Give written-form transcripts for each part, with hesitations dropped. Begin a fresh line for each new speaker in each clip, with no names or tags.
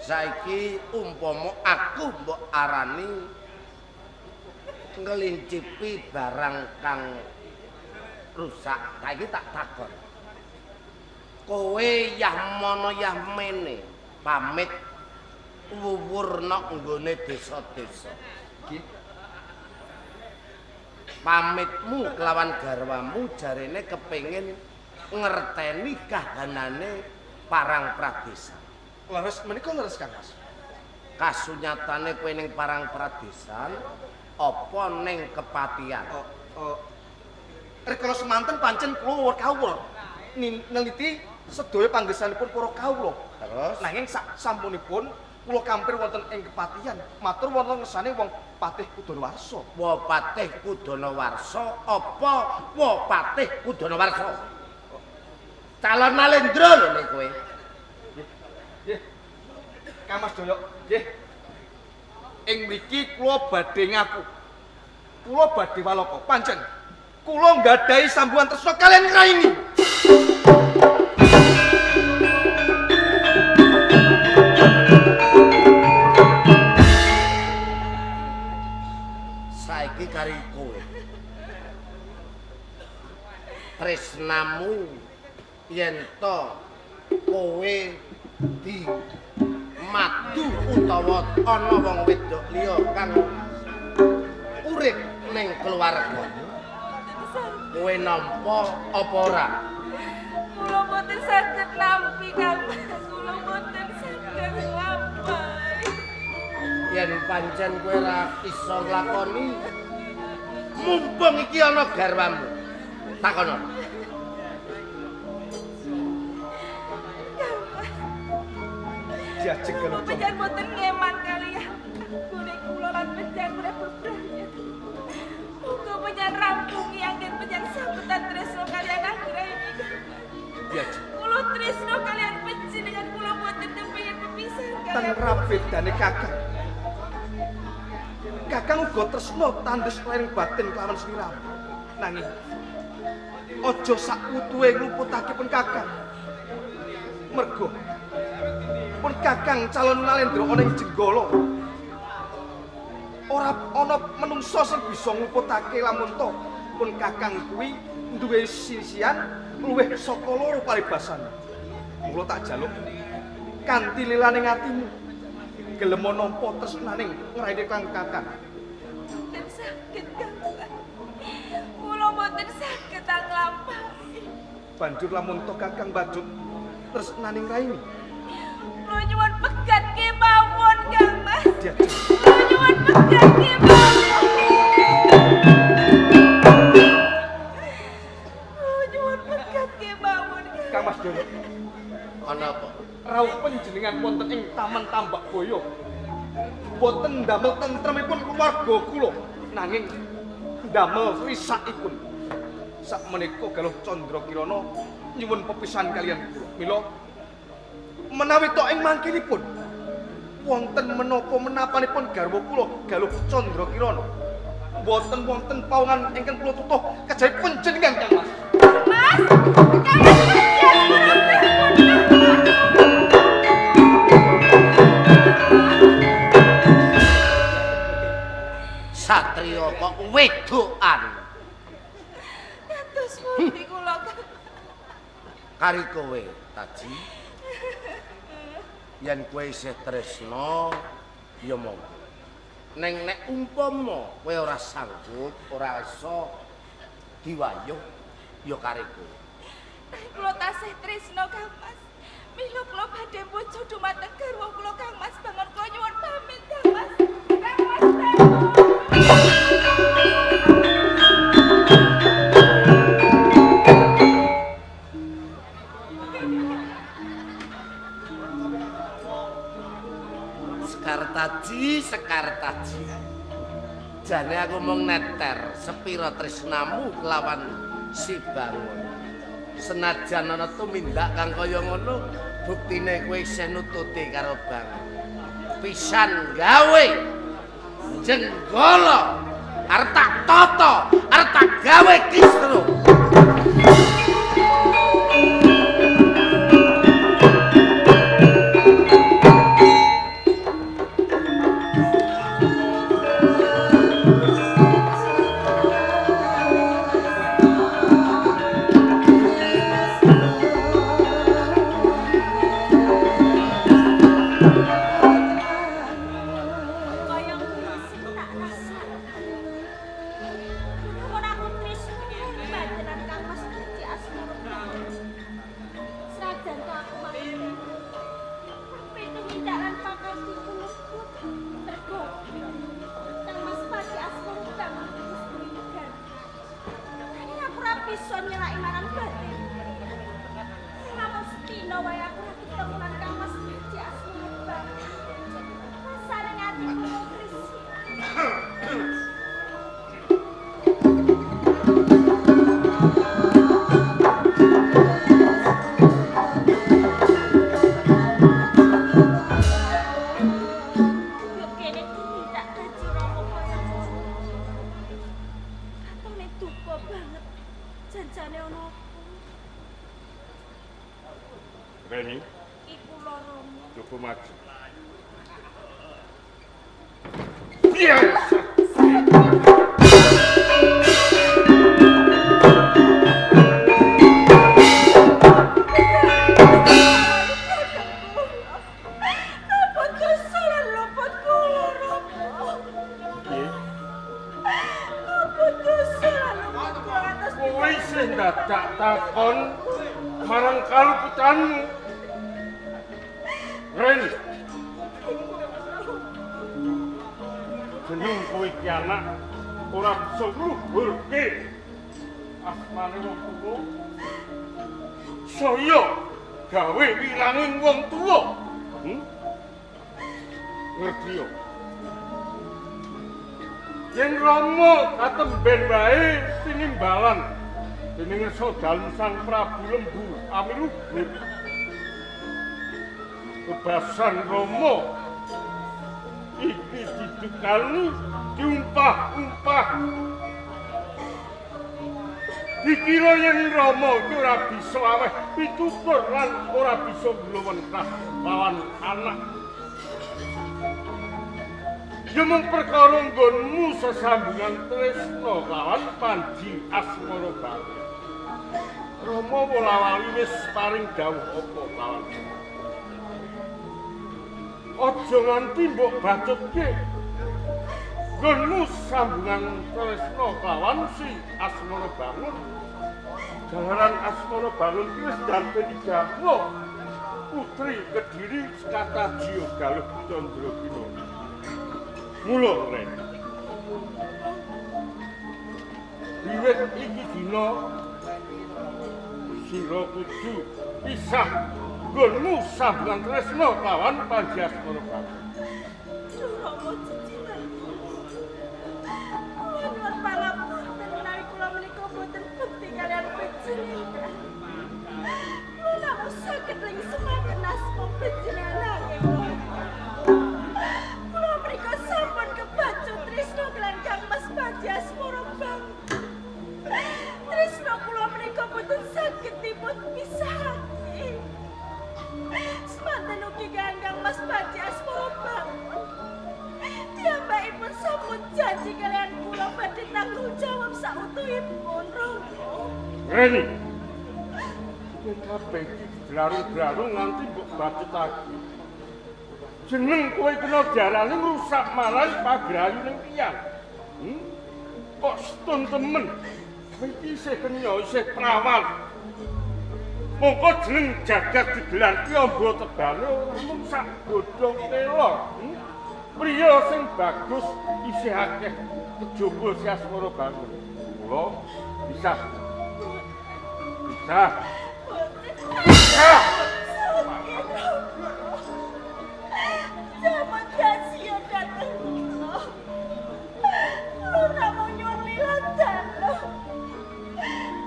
Saiki umpama aku mbok arani ngelincipi barang kang rusak, saiki tak takon. Kowe yah mono yah mene pamit wuwurna nggone desa-desa. Pamitmu kelawan garwamu jarene kepengin ngerteni kahanane parang pradesan.
Leres menika leres Kang Mas.
Kasunyatane kowe ning parang pradesan apa ning kepatihan?
Rikala semanten pancen kula kawula neliti sedaya panggesanipun para kawula.
Terus
Nanging sampunipun kula kampir wonten ing kepatihan. Matur wonten ngersane wong Patih Kudanawarsa.
Wapatih Kudanawarsa apa Wapatih Kudanawarsa? Calon Nalendra lho nek kowe.
Nggih. Kang Mas Doyok, nggih. Ing mriki kula badhe ngaku. Kula badhe walaka pancen kula nggadahi sambungan tresna kalian Raini.
Saiki kari kowe. Tresnamu yen to kowe di madu utawa ana wong wedok liya kang urip ning keluarga. Kowe nampa apa ora?
Kula mboten saged nampi Kang. Kula mboten saged lampahi.
Yen pancen kowe ora iso nglakoni mumpung iki ana garwamu. Takono.
Diajeng karo
Panjenengan mboten ngeman kaliyan. Gune kula lan panjenengan urip bebrahnya. Muga panjenengan rampungi anggen panjenengan sambutan tresna kaliyan akhire ini.
diajeng.
Kula tresna kaliyan panjenengan kula mboten kepengin pepisah
Ten
kaliyan.
rabedane Kakang. Kakang uga tresna tandhes laring batin kelawan sliramu. Nanging aja sak utuhe ngluputake pun Kakang. Mergo pun Kakang calon Nalendra ana ing jenggala. Ora ana menungsa sing bisa ngluputake lamun to pun Kakang kuwi duwe sisian luwih saka loro paribasan. Mula tak jaluk kanthi lilaning atimu gelem nampa tresnaning ngraine kang Kakang.
Mboten saged Kang. Kula mboten saged nglampahi.
Banjur lamun to Kakang Badut tresnaning raine.
Kula nyuwun pegat kemawon Kang Mas.
Diajeng.
Kula nyuwun pegat kemawon. Kula nyuwun pegat kemawon
Kang Mas Dono,
Ana apa?
rawuh panjenengan wonten ing Taman Tambak Boyo. Boten ndamel tentremipun keluarga kula, nanging ndamel risakipun. Sakmenika Galuh Candra Kirana nyuwun pepisahan kaliyan kula. Mila menawi tok ing mangkinipun wonten menapa menapanipun garwa kula Galuh Candra Kirana. Boten wonten pawongan ingkang kula tutuh kejawi panjenengan Kang Mas.
Mas, jangan
Satria kok wedokan.
Kados pundi kula Kang?
Kari kowe, Taji. Yen kowe isih tresna, ya monggo. Neng nek umpama kowe ora sanggup, ora iso diwayuh, ya kari kowe.
Kula tasih tresna Kang Mas. Mila kula badhe bojo dumateng garwa kula Kang Mas bangun kula nyuwun pamit Kang Mas. Kang Mas.
Sekar Taji. Jane aku mung neter sepira tresnamu kelawan si Bangun. Senajan ana tumindak kang kaya ngono, buktine kowe isih nututi karo Bangun. Pisan gawe jenggala arep tak tata, arep tak gawe kisru.
bisa nyelaki marang batin. Namun setino wae aku ora ketemu lan Kang Mas Puji asmane banget. Rasane atiku mau krisik. Yuk kene tumindak gaji Rama kaya ngono. Katone duka banget. Janjane ono apa?
Reni,
Iku lho Rama.
coba maju. Yes!
Apa kesalahan luput kula Rama?
Piye?
Apa kesalahan luput kula atas
Kowe sing dadak takon marang kaluputanmu. Reni, jeneng kowe iki anak ora bisa ngluhurke asmane wong tuwa. Saya gawe wilanging wong tuwa. Ngerti yo? Yen Rama katemben wae tinimbalan dening Sodalem Sang Prabu Lembu Amiluhur. Kebasan Rama iki didukani diumpah-umpah. Dikira yen Rama iki ora bisa aweh pitutur lan ora bisa ngluwentrah lawan anak. Ya mung perkara nggonmu sesambungan tresna lawan Panji Asmara Bangun. Rama wolawali wis paring dawuh apa lawan. Aja nganti mbok bacutke. Nggonmu sambungan tresna lawan si Asmara Bangun. Jalaran Asmara Bangun iki wis darbeni Garwa. Putri Kediri Katajiya Galuh Candrabina. Mula Ren. Wiwit iki dina sira kudu pisah nggonmu sambungan tresna lawan Panji Asmara Bangun.
Rama cicilan. Kula nuwun pangapunten menawi kula menika boten bekti kalian panjenengan. Kula namung saged lingsungaken asma panjenengan nggih Rama. Kula menika sampun kebacut tresna kelan Kang Mas Panji Asmara Bangun. Tresna kula menika boten saged dipun pisahake. Semanten ugi Kang Mas Panji Asmara Bangun. Piyambakipun sampun janji kalian kula badhe tanggung jawab sautuhipun Rama.
Reni. Yen kabeh iki dilarung-larung nganti mbok bacutake. Jeneng kowe kena diarani ngrusak marang pagrayuning tiyang. Kok setun temen. Kowe iki isih kenya isih prawan. Mongko jeneng jagat digelar ki amba tebane ora mung sak godhong tela. Priya sing bagus isih akeh kejaba si Asmara Bangun. Mula bisa. Bisa.
Jaman kasih datang kula. Kula namung nyuwun lilandana.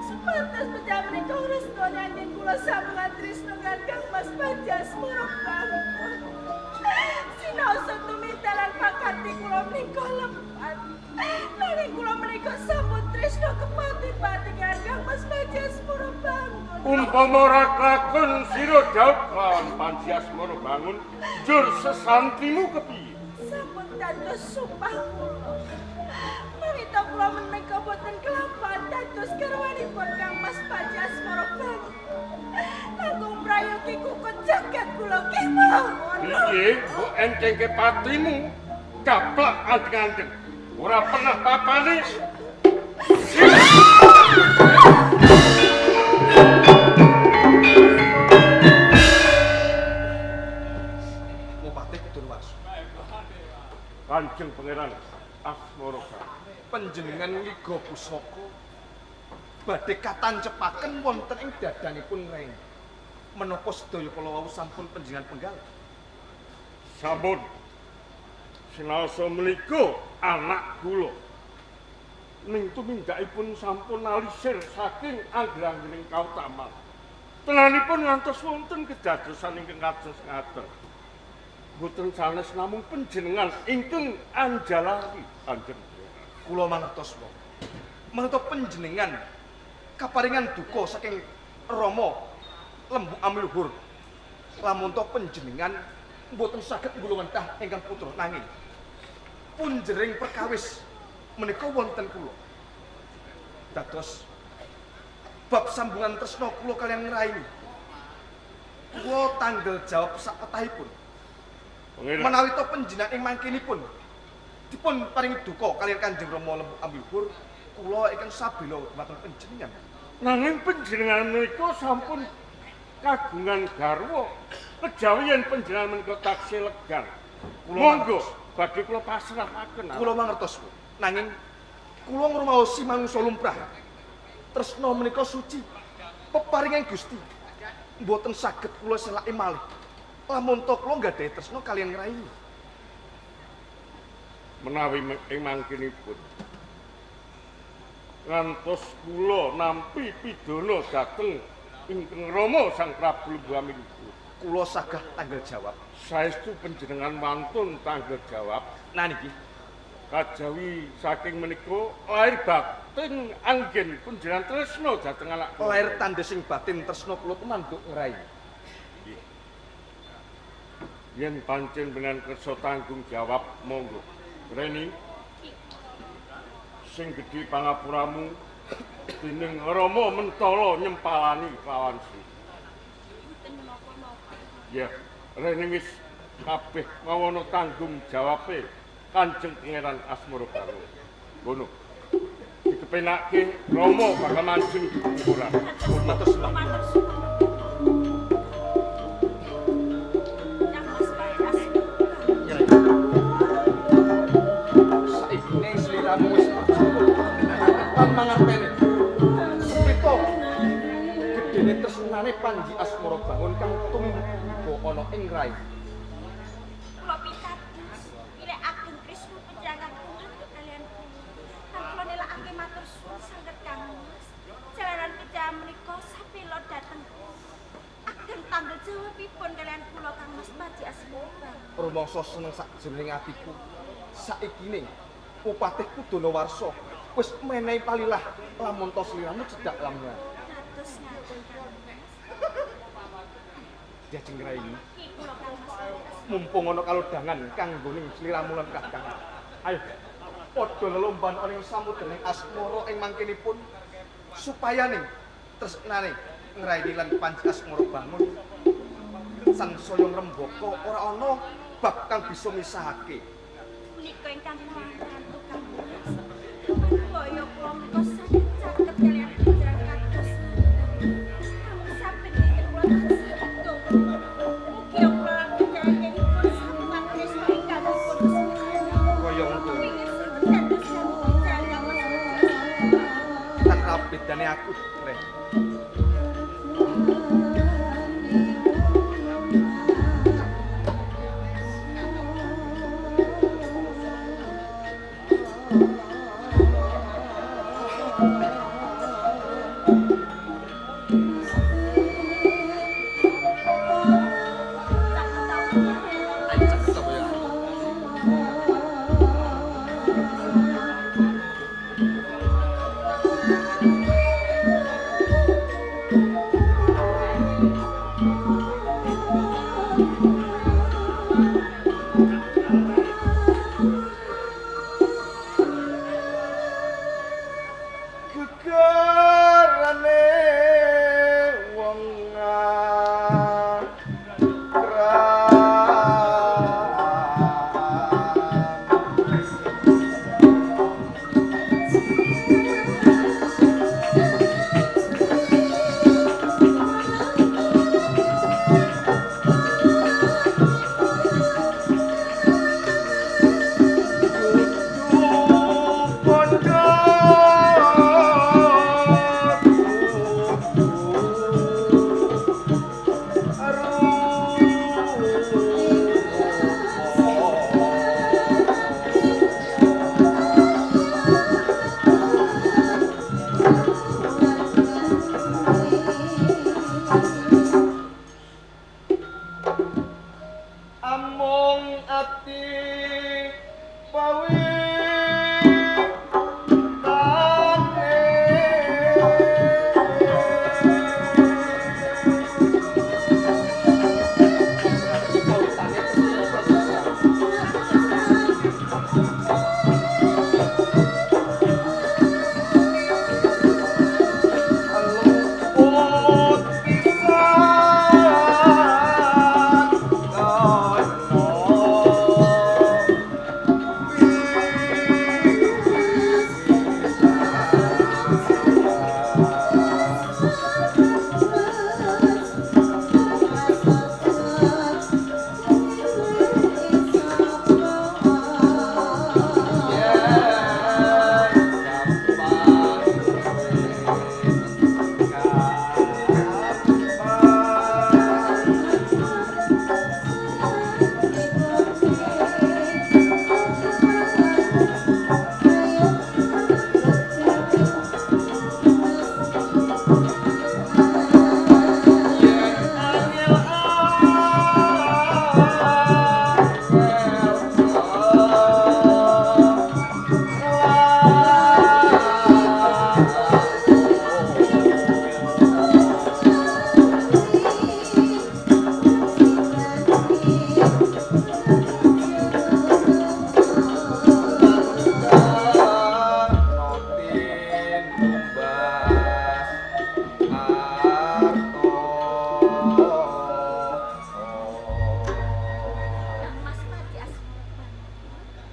Sepantas pejabat menika restu nyanyi kula sambungan tresna kalian Kang Mas Panji Asmara Bangun. Sinaosa tumindalan pangkati kula menika lempat. Nanging kula menika sampun tresna kepati-pati kalian Kang Mas Panji Asmara Bangun.
Umpama ora kelakon sira jawab lawan Panji Asmara Bangun, jur sesantimu kepiye?
Sampun dados sumpah kula. Marita kula menika boten kelampahan dados garwanipun Kang Mas Panji Asmara Bangun. Langkung prayogi kukut jagat kula kemawon.
Piye, mbok entengke patimu, gaplak anteng-anteng. Ora pernah papane.
Mupati Durwas.
Kanjeng Pangeran Asmara Bangun.
Panjenengan ngiga pusaka badhe katancepaken wonten ing dadanipun Rai. Menapa sedaya kala wau sampun panjenengan penggal?
Sampun. Sinaosa menika anak kula. Ning tumindakipun sampun alisir saking angger-anggering kautaman. Tenanipun ngantos wonten kedadosan ingkang kados ngaten. Boten sanes namung panjenengan ingkang anjalari Kanjeng.
Kula mangertos wau. Mangerto panjenengan kaparingan duka saking Rama Lembu Amiluhur. Lamun to panjenengan mboten saged nggulungetah ingkang putra nanging punjering perkawis menika wonten kula. Dados bab sambungan tresna kula kaliyan ngraini. Kula tanggal jawab sak petahipun. Menawi to panjenengan ing mangkinipun dipun paringi duka kaliyan Kanjeng Rama Lembu Amiluhur, kula ingkang sabela dhumateng panjenengan.
Nanging panjenengan menika sampun kagungan garwa kejawi yen panjenengan menika taksih legan. Monggo badhe kula pasrahaken.
Kula mangertos, Bu. Nanging kula ngrumaosi manungsa lumrah. Tresna menika suci. Peparingan Gusti. Mboten saged kula selaki malih. Lamun to kula nggadahi tresna kaliyan ngraini.
Menawi ing mangkinipun ngantos kula nampi pidana dhateng ingkang Rama Sang Prabu Lembu Amiluhur.
Kula sagah tanggal jawab.
Saestu panjenengan wantun tanggal jawab.
Nah niki
Kajawi saking menika lair batin anggen panjenengan tresna dhateng anak kula.
lair tandesing batin tresna kula temanduk ngraini.
Yen pancen benan kersa tanggung jawab, monggo. Reni sing gedhe pangapuramu dening Rama Mentala nyempalani lawan Sri. Ya, Reni wis kabeh mawono tanggung jawabe Kanjeng Pangeran Asmaragarwa. Ngono. Dikepenake Rama bakal manjing ukuran.
Matur suwun. Saikine sliramu wis pan mangapene. Sepito gedene tresnane Panji Asmara Bangun kang tumimba ana ing rai.
Kula pitados pilih ageng Krisna penjaga kumantuk kalian kula. Lan kula nelakake matur suwun sanget Kang Mas. Jalaran kejahan menika sapila dhateng ageng tanggal jawabipun kalian kula Kang Mas Panji Asmara Bangun.
Rumangsa seneng sakjroning atiku. Saikine Upatihku Donowarsa wis menehi palilah lamun to sliramu cedhak lamungan.
Dados ngaten Kang Mas.
Dajeng ngraini
Iki kula Kang Mas.
mumpung ana kalodhangan kanggoning sliramu lan Kakang. Ayo padha lelomban ana ing samudering asmara ing mangkinipun supayaning tresnane ngraini lan Panji Asmara Bangun sansaya ngrembaka ora ana bab kang bisa misahake.
Punika ingkang mantu Kang Mas. Kaya kula menika saged caket kalian panjenengan kados. Namun sampe niki kula tansah beto. Mugi kula panjenenganipun sambungan tresna ingkang dipun
Kaya ngono.
Pingin dados kami panjenengan Mas.
Tanpa bedane aku, Reh. ati pawi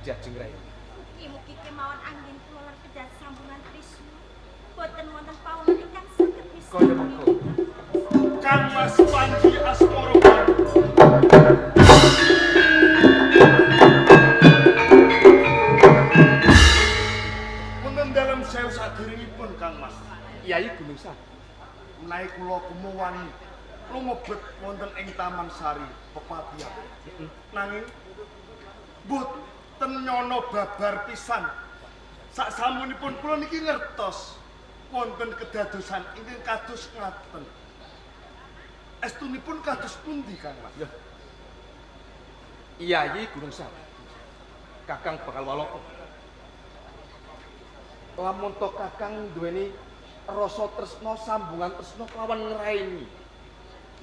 Jajeng Rai.
Mugi-mugi kemawon anggen kula lan pejabat sambungan Trisno boten wonten pauman ingkang saged misuh.
Kaya mengko.
Kang Mas Panji Asmoro Bangun. Wonten dalem sewu sadèrèngipun Kang Mas.
Yai Gunung Sari.
Menawi kula kumuwani lumebet wonten ing Taman Sari Pepatihan. Nanging boten nyono babar pisan. Saksamunipun kula niki ngertos wonten kedadosan ingkang kados ngaten. Estunipun kados pundi Kang Mas?
Ya. Yai Gunung Sari. Kakang bakal waloko. Lamun to Kakang duweni rasa tresna sambungan tresna kelawan ngraini.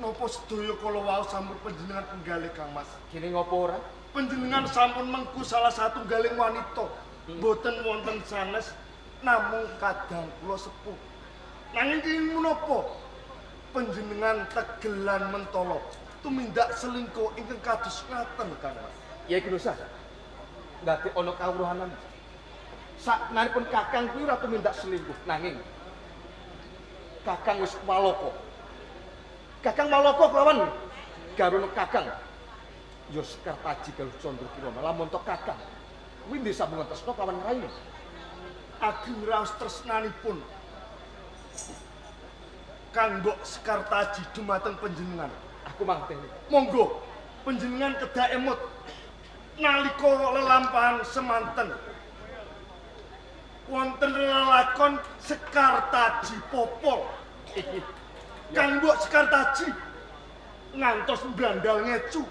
Napa sedaya kala wau sampun panjenengan penggalih Kang Mas?
Kene ngopo ora?
Panjenengan sampun mengku salah satunggaling wanita. Boten wonten sanes namung kadang kula sepuh. Nanging kenging menapa panjenengan tegelan mentala tumindak selingkuh ingkang kados ngaten Kang Mas?
Yai Gunung Sari. Dadi ana kawruhanan. Saknanipun Kakang kuwi ora tumindak selingkuh, nanging Kakang wis maloko. Kakang maloko kelawan garwana Kakang. Ya Sekar Taji Galuh Candra Kirana. Lamun to Kakang kuwi ndhe sambungan tresna kelawan Raine.
Ageng raos tresnanipun Kang Mbok Sekar Taji dumateng panjenengan.
Aku mangteni.
Monggo panjenengan kedah emut nalika lelampahan semanten wonten lelakon Sekar Taji Popol.
Iki
Kang Mbok Sekar Taji ngantos brandal ngecu.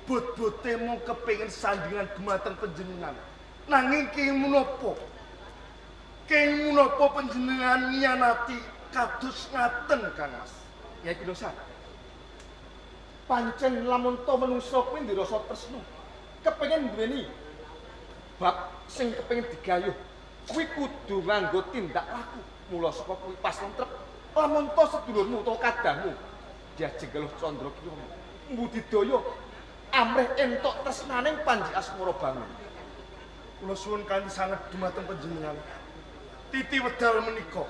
Bot-bote mung kepengin sandingan dumateng panjenengan. Nanging kenging menapa? Kenging menapa panjenengan ngiyanati kados ngaten Kang Mas?
Yai Gunung Sari. Pancen lamun to manungsa kuwi ndhe rasa tresna. Kepengin duweni bab sing kepengin digayuh. Kuwi kudu nganggo tindak laku. Mula saka kuwi pas lentrep lamun to sedulurmu utawa kadangmu Diajeng Galuh Candra Kirana mbudidaya amrih entuk tresnaning Panji Asmara Bangun.
Kula suwun kanthi sanget dumateng panjenengan. Titi wedal menika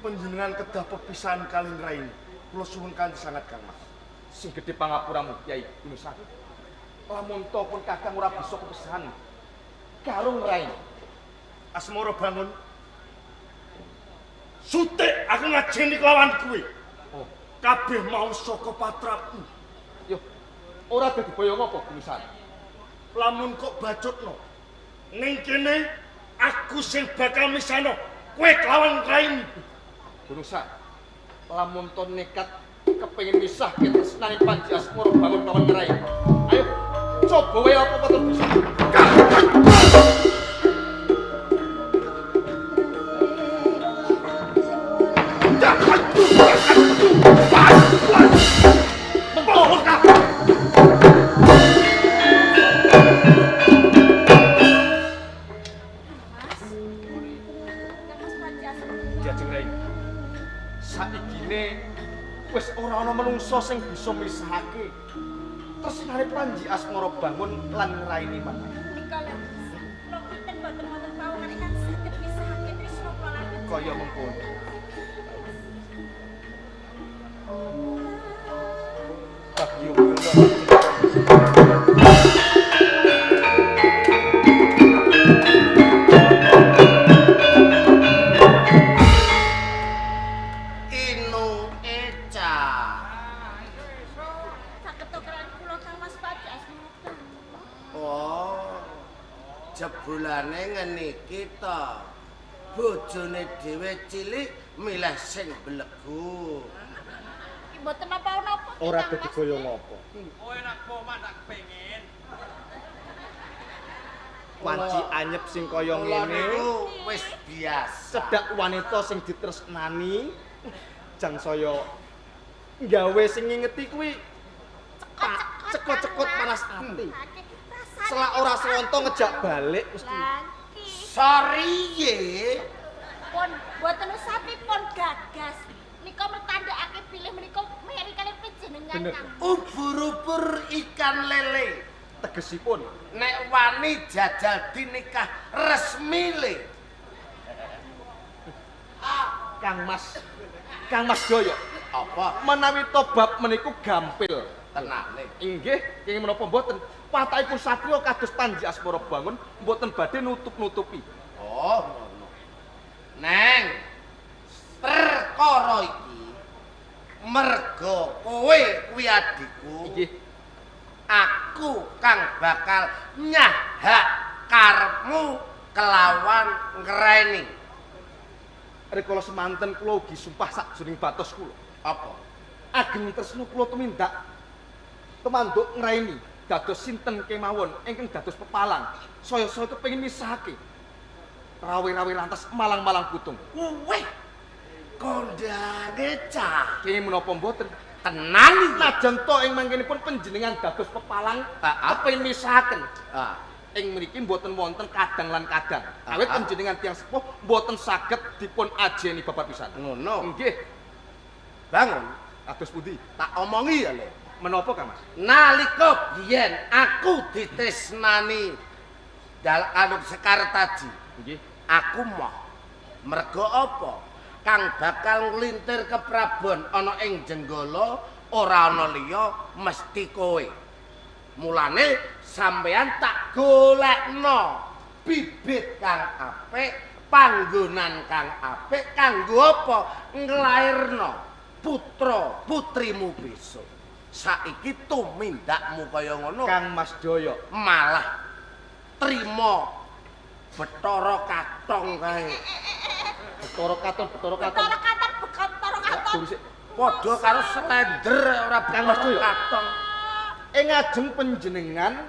panjenengan kedah pepisahan kalih Raine. Kula suwun kanthi sanget Kang Mas.
Sing gedhe pangapuramu Yai Gunung Sari. Lamun to pun Kakang ora bisa kepisahan karo Raine.
Asmara Bangun. Sutik aku ngajeni kelawan kuwi.
Oh,
Kabeh mau saka patrapmu.
yo ora dadi boyong apa Gunung Sari.
Lamun kok bacutno. Ning kene aku sing bakal misano kowe kelawan Raine.
Gunung Sari. Lamun to nekat kepengin misahke tresnane Panji Asmara Bangun lawan Raine. Ayo Coba wae apa boten bisa. Jajeng Rai. Saikine wis ora ana menungsa sing bisa misahake tresnane Panji Asmara Bangun lan Raini maneh.
Menika lho. Kula kinten boten wonten pawongan ingkang saged misahake Trisna kula lan
Kaya mengkono. Bagyo
Inu Eca.
saged tukeran kula Kang Mas Panji Asmara.
Oh, jebulane ngene iki to. Bojone dhewe cilik milih sing belegu.
Iki mboten napa-napa.
ora dadi goyong apa. Panci anyep sing kaya
Kula
ngene.
niku wis biasa.
Cedak wanita sing ditresnani jang saya gawe sing ngingeti kuwi cekot-cekot panas ati. Selak ora selonto ngejak balik mesti.
Lagi
Sorry ye.
pun boten usah pun gagas. Nika mertandakake bilih menika meri kalian panjenengan
Bener.
Kang.
Ubur-ubur ikan lele.
Tegesipun
Nek wani jajal dinikah resmi le.
Kang Mas Doyo
Apa?
menawi tobab meniku gampil.
Tenane.
Inggih, kenging menapa mboten? Patahipun satriya kados Panji Asmara Bangun mboten badhe nutup-nutupi.
Oh, ngono. Neng, perkara iki merga kowe kuwi adikku.
Inggih,
Aku kang bakal nyahak karepmu kelawan ngreni.
rikala semanten kula ugi sumpah sakjroning batos kula.
Apa?
Ageng tresna kula tumindak temanduk ngraini dados sinten kemawon ingkang dados pepalang. Saya kepengin misahake rawe-rawe lantas malang-malang putung.
Weh, kondane cah.
Kenging menapa mboten?
Tenan iki.
Najan to ing mangkenipun panjenengan dados pepalang kepengin misahaken.
Ah,
Ing mriki mboten wonten kadang lan kadang. Awit
Ah.
panjenengan tiyang sepuh mboten saged dipun ajeni babat pisan.
ngono.
Nggih,
Bangun,
kados pundi?
tak omongi ya, Le.
Menapa Kang Mas?
Nalika biyen aku ditresnani anu Sekar Taji.
Nggih.
Aku moh merga apa? Kang bakal nglintir ke Prabon ana ing Jenggala ora ana liya mesti kowe. Mulane sampeyan tak golekno bibit kang apik, panggonan kang apik kanggo apa? Nglairno putra putrimu besok. Saiki tumindakmu kaya ngono
Kang Mas Doyo.
malah trima Bathara Katong kae.
Betara katon.
Betara katon bekantara katon.
Durus
Padha karo slender ora
Kang Mas Doyo.
Katong.
ing ajeng panjenengan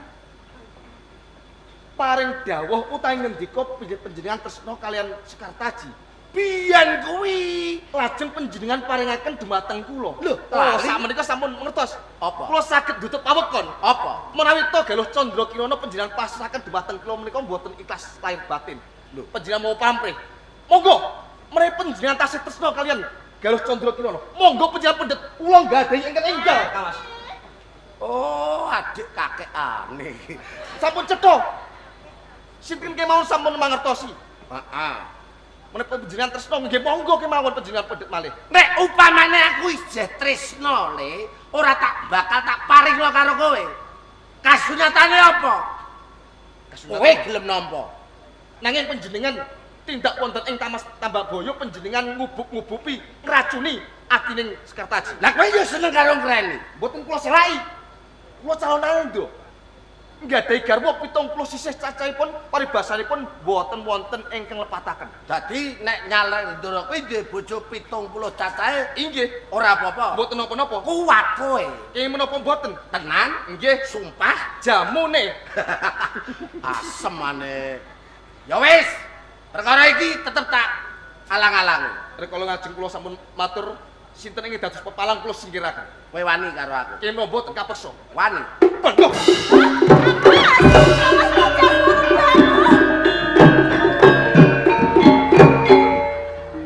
paring dawuh utawi ngendika bilih panjenengan tresna kalian Sekar Taji.
Biyen kuwi
Lajeng panjenengan paringaken dhumateng kula.
Lho,
lali
lali?
sakmenika sampun ngertos.
Apa?
Kula saged nutup pawekon.
apa?
Menawi to galuh Candra Kirana panjenengan pasrahaken dhumateng kula menika mboten ikhlas lahir batin.
Lho.
Panjenengan mau pamrih. Monggo, menawi panjenengan tasih tresna kalian galuh Candra Kirana. Monggo panjenengan pendet kula nggadahi ingkang enggal, Kang Mas.
Oh, adik kakek aneh.
Sampun cetha. Sinten kemawon sampun mangertosi.
Heeh.
Menawi panjenengan tresna nggih monggo kemawon panjenengan pendet malih.
Nek upamane aku isih tresna le, ora tak bakal tak paringno karo kowe. Kasunyatane apa? Kowe gelem nampa.
Nanging panjenengan tindak wonten ing Tamas Tambakboyo panjenengan ngubuk-ngubupi ngracuni atining Sekar Taji.
Lah kowe yo seneng karo ngreni.
Mboten kula selai. Kula calonane ndo. nggadahi garwa 70 sisih cacahipun paribasanipun boten wonten ingkang lepataken.
Dadi nek nyalek Ndara kuwi duwe bojo 70 cacahe
Inggih,
ora apa-apa.
boten napa-napa.
Kuat kowe.
Ing menapa boten?
Tenan?
Nggih,
Sumpah.
jamune.
Asem maneh. Ya wis, perkara iki tetep tak alang-alangi.
Rikala ngajeng kula sampun matur sinten ingkang dados pepalang kula singkiraken.
Kowe wani karo aku.
Kena boten kapeksa.
Wani.
Monggo.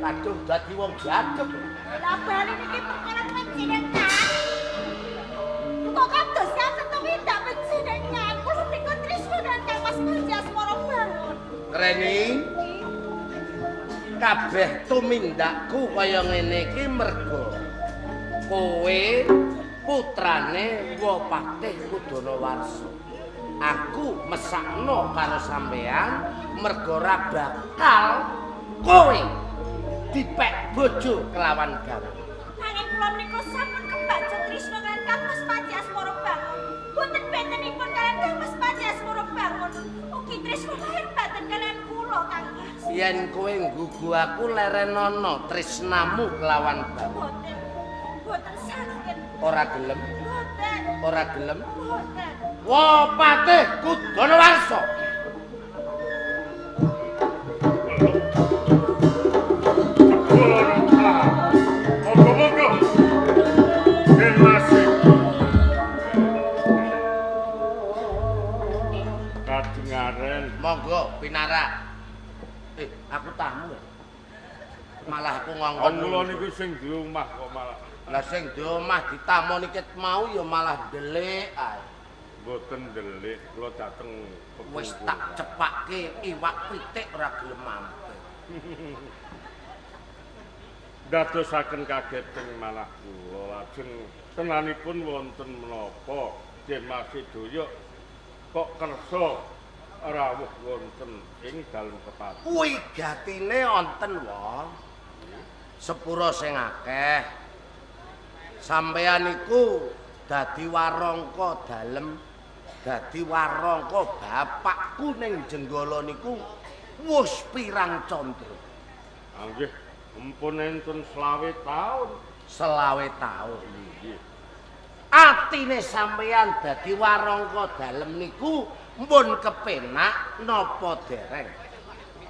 Aduh, dadi wong jaduk.
Lah bali niki perkara panjenengan. Kok kados kados to windak panjenengan. Kula niku tresno kalian Mas Panjasmara bangun.
Reni, kabeh tumindakku kaya ngene iki mergo kowe putrane Wopatih Kudonawarsa. Aku mesakno karo sampean mergo ora bakal kowe dipek bojo kelawan gawe.
Nanging kula menika sampun kebaca tresno kalian Mas Panjasmara bangun. Boten bentenipun kalian Mas Panjasmara bangun. Ugi tresno lahir batin kalian kula Kang Mas.
Yen kowe nggugu aku lerenono tresnamu kelawan bangun.
Boten saged.
Ora gelem,
Boten.
ora gelem.
Boten.
Wopatih Kudonawarsa.
Monggo-monggo. Den Masih. Kadengaren.
Monggo pinarak. Aku tamu ya. Malah aku ngongkon.
Kula niku sing di omah kok malah.
Lah sing di omah ditamoni ket mau ya malah delik ae.
Mboten ndelik, kula dateng
Wis tak cepakke iwak pitik ora gelem mampir.
dadosaken kageteng malah kula lajeng tenanipun wonten menapa Den Masih Doyok kok kersa rawuh wonten ing dalem kepati.
Kuwi gatine wonten wae. Sepura sing akeh. Sampeyan iku dadi warangka dalem, dadi warangka bapakku ning Jenggala niku wis pirang candra.
Nggih, empun enten 20 taun.
20 taun.
Nggih.
Atine sampeyan dadi warangka dalem niku mpun kepenak napa dereng?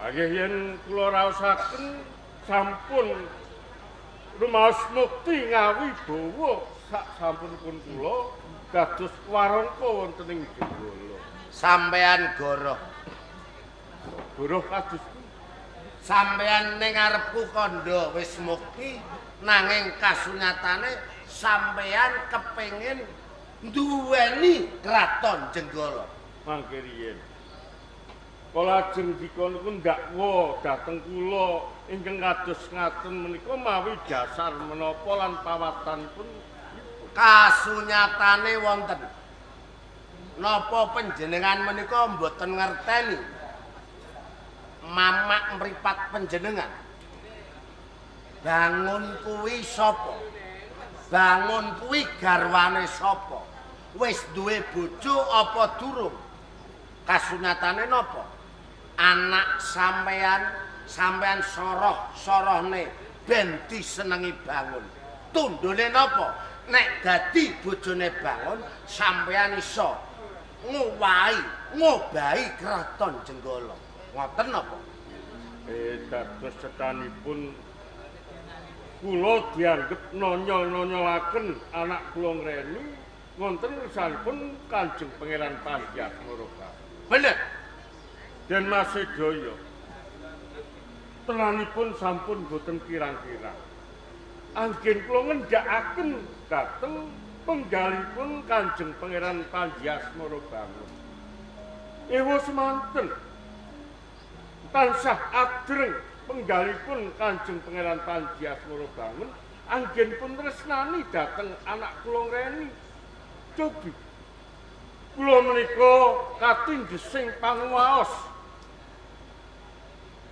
Nggih yen kula raosaken sampun rumaos mukti ngawi bawa sak sampunipun kula dados warangka wonten ing Jenggala.
Sampeyan goroh.
Goroh kados
Sampeyan ning ngarepku kandha wis mukti nanging kasunyatane sampeyan kepengin nduweni kraton Jenggala.
mangke riyen. Kala ajeng dikon niku ndakwa dhateng kula ingkang kados ngaten menika mawi dasar menapa lan pawatanipun
Kasunyatane wonten. Napa panjenengan menika mboten ngerteni mamak mripat panjenengan? Bangun kuwi sapa? Bangun kuwi garwane sapa? Wis duwe bojo apa durung? Kasunyatane napa? Anak sampean soroh-sorohne ben disenengi Bangun. Tundune napa? Nek dadi bojone Bangun sampean iso ngobahi kraton Jenggala. Ngoten napa?
dados setanipun kula dianggep nonyol-nonyolaken anak kula ngreni wonten ngersanipun Kanjeng Pangeran Panjasmara.
Bener.
Den Masih Doyok tenanipun sampun boten kirang-kirang. Anggen kula ngendhakaken dhateng penggalipun Kanjeng Pangeran Panjasmara Bangun. Ewa semanten tansah adreng penggalipun Kanjeng Pangeran Panjasmara Bangun anggenipun tresnani dhateng anak kula ngreni. Cobi kula menika katinggesing panguwaos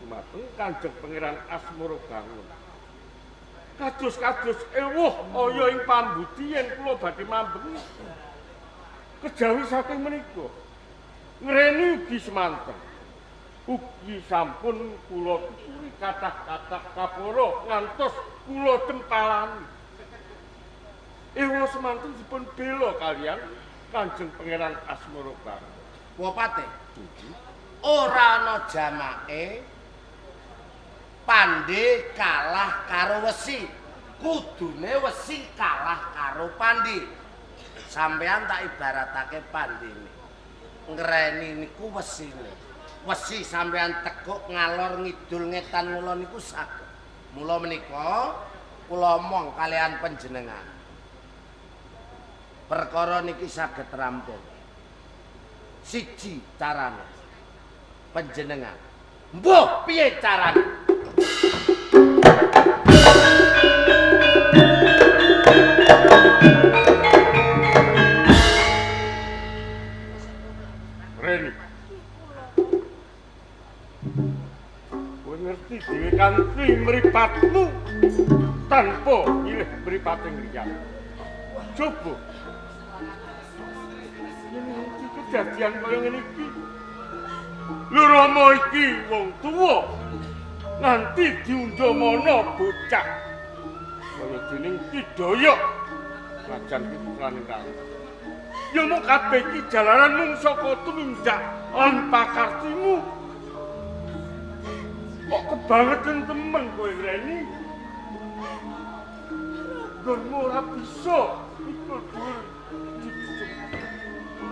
dumateng Kanjeng Pangeran Asmara Bangun. Kados-kados ewuh aya ing pambudi yen kula badhe mambengi. Kejawi saking menika ngreni ugi semanten. Ugi sampun kula tuturi kathah-kathah kapara ngantos kula tempalani. Ewa semanten dipun bela kaliyan Kanjeng Pangeran Asmarabangun.
Bupati. Ora ana jamake Pandhe kalah karo Wesi. Kudune Wesi kalah karo Pandhe. Sampeyan tak ibaratake Pandhene. Ngreni niku Wesine. Wesi sampeyan tekuk ngalor ngidul ngetan ngulon niku saged. Mula menika kula omong kalian panjenengan. Perkara niki saged rampung. Siji carane. Panjenengan. Mbuh piye carane?
Reni. Kowe ngerti dhewe kanthi mripatmu tanpa nyilih mripating liyan. Coba. Yen iki kejadian kaya ngene iki. Lho Rama iki wong tuwa. Nanti diunja mana bocah. Kaya dening Kidaya. Rajan iki putrane kang. Ya mung kabeh iki jalaran mung saka tumindak lan pakartimu. Kok kebangetan temen kowe Reni? Gonmu ora bisa ikut dhuwur dicucuk.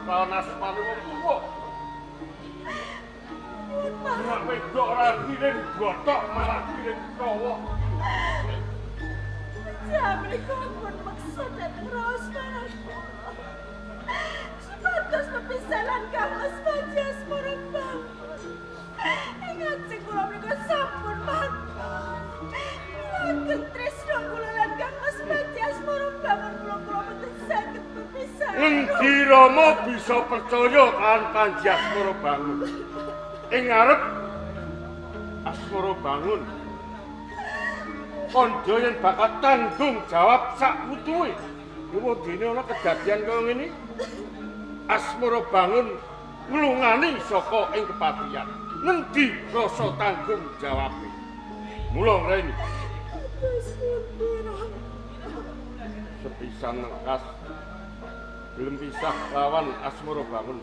Panas palu wong tuwa. Ora wedok ora kirim gotok malah kirim cowok.
Jamri pun maksud dan ngeros padaku. Sebatas pepisahan Mas Panji Asmarabangun. Ingat sing kula menika sampun mantap. Lageng tresna kula lan Mas Panji Asmarabangun kula mboten saged pepisahan.
Endi Rama bisa percaya kan Panji Asmarabangun? Ing ngarep Asmarabangun kandha yen bakal tanggung jawab sak putuhe. Yo dene ana kedadian kaya ngene. Asmarabangun nglungani saka ing kepatihan. Ngendi rasa tanggung jawabe? Mula Reni. Sepisan nekas belum pisah lawan Asmarabangun.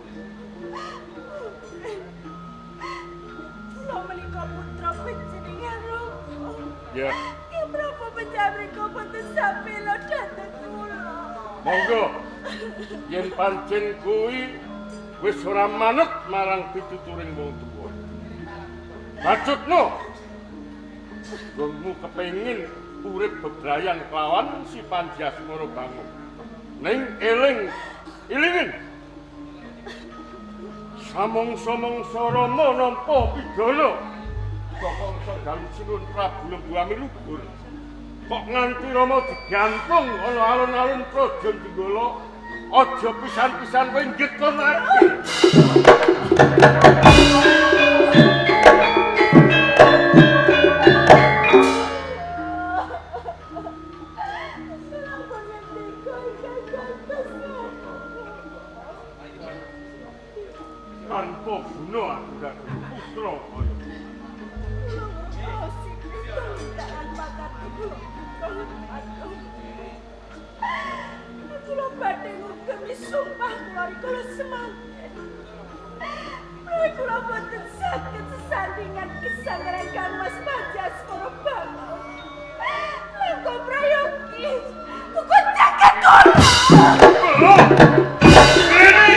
Kula menika putra panjenengan Rama.
Ya,
Ya berapa penjamri kau boten sampai lo datang kula.
monggo. Yen pancen kuwi wis ora manut marang pituturing wong tuwa. Maksudno wongmu kepengin urip bebrayan kelawan si Panji Asmarabangun. Ning ilingin samongso-mongso Rama nampa pidana saka Sedalu Sinun Prabu Lembuami lugur. Kok nganti Rama digantung ana alun-alun Praja Jenggala, aja pisan-pisan kowe nggetonake. Tanpa guna aku dak putra kaya.
Kula badhe ngugemi sumpah kula semanten. Kula boten saged sesandingan kesanggaran Kang Mas Panji Asmarabangun. Langkah prayogi kuku jagat kula.
Reni!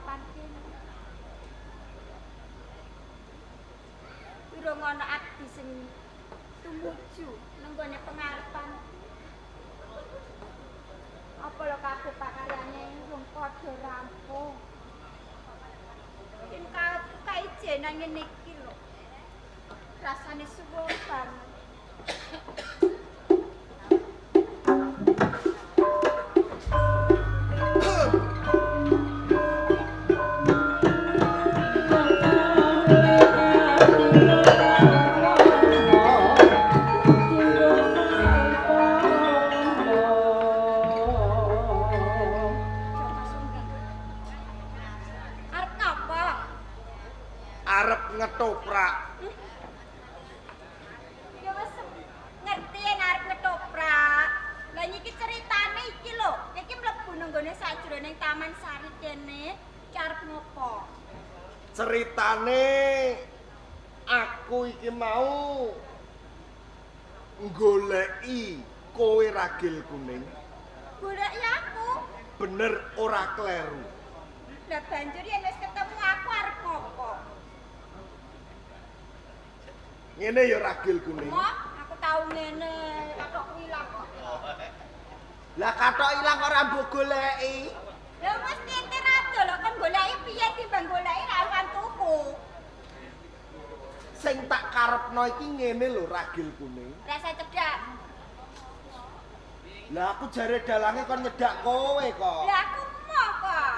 papan kene. Durung ana abdi sing tumuju nang gone pengarepan. Apa lho kabeh pakaryane wong padha rampung. Yen kaijenan ngene iki lho. Rasane suwung banget. Arep napa?
Arep ngetoprak.
Ya wis ngerti yen arep ngetoprak. Lah iki ceritane iki lho. Iki mlebu nang gone sajroning Taman Sari kene. Arep ngopo?
Ceritane aku iki mau goleki kowe ragil kuning.
Goleki aku.
Bener ora kleru.
Lah banjur yen wis ketemu aku arep ngopo?
Ngene ya ragil kuning.
Mo, aku tau ngene, kathokku ilang kok.
Lah kathok ilang ora mbok goleki.
Lah wis titir ado lho kan goleki piye timbang goleki rawan tuku.
Sing tak karepno iki ngene lho ragil kuning.
Rasa cedak.
Lah aku jare dalange kon nyedak kowe kok.
Lah aku mau kok.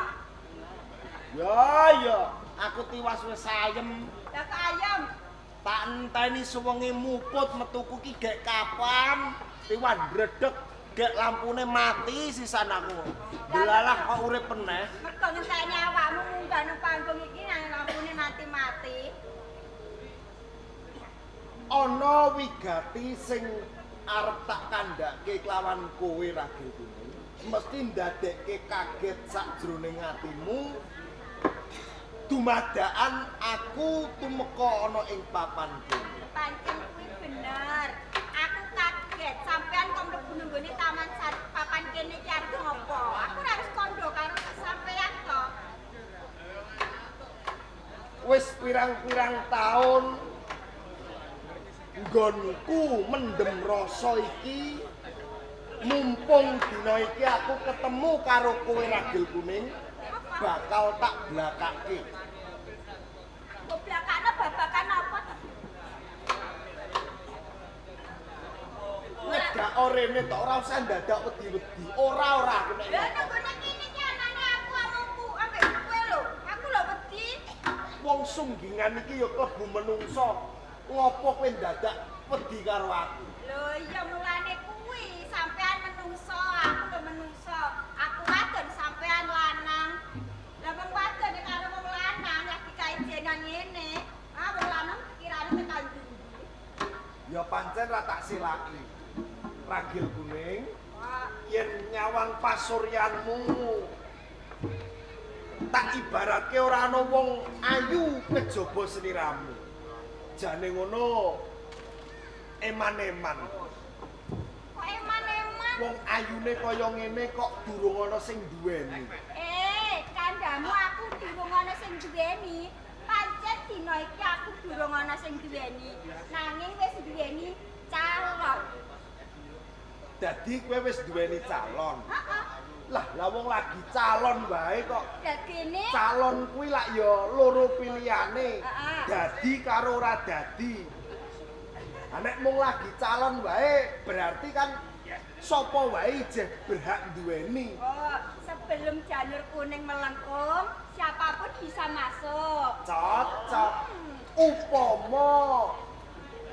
Ya, aku tiwas wis ayem.
Lah ayam.
Tak enteni suwengi muput metuku ki gek kapan. Tiwas ndredeg gek lampune mati sisan aku. Delalah kok urip meneh.
Mergo ngenteni awakmu munggah nang panggung iki nang lampune mati-mati.
Ana wigati sing arep tak kandhake kelawan kowe ragil kuning. Mesti ndadekke kaget sakjroning atimu. Dumadakan aku tumeka ana ing papan kene.
Pancen kuwi bener. Aku kaget sampean kok mlebu nang gone Taman Sari papan kene iki arep ngopo? Aku ora harus kondo karo sampean to.
Wis pirang-pirang taun nggonku mendem rasa iki, mumpung dina iki aku ketemu karo kowe ragil kuning, bakal tak blakake.
Kok blakane babakan apa to?
Nyedak orene tok ora usah dadak wedi-wedi. Ora aku nek.
Lah nang gone kene iki anane aku amungku ambek kowe lho. Aku lho wedi.
Wong sunggingan iki ya klebu menungso. Ngopo kowe dadak wedi karo aku?
Lho iya mulane kuwi sampean menungso, aku lho menungso. Aku wadon sampean lanang. Lah wong wadon nek karo wong lanang lagi kaijenan ngene. Ah wong lanang pikirane tekan ndi?
Ya pancen ra tak silaki. Ragil kuning,
Wah,
yen nyawang pasuryanmu tak ibaratke ora ana wong ayu kejaba sliramu. Jane ngono eman-eman.
kok eman-eman.
Wong ayune kaya ngene kok durung ana sing duweni.
Kandamu aku durung ana sing duweni. Pancen dina iki aku durung ana sing duweni. Nanging wis duweni calon.
Dadi kowe wis duweni calon.
Heeh.
Lah wong lagi calon wae kok.
Dadine
Calon kuwi lak ya loro pilihane.
Heeh.
Dadi karo ora dadi. Nek mung lagi calon wae berarti kan sapa wae jeh berhak duweni.
oh, sebelum janur kuning melengkung, siapapun bisa masuk.
Cocok. Upama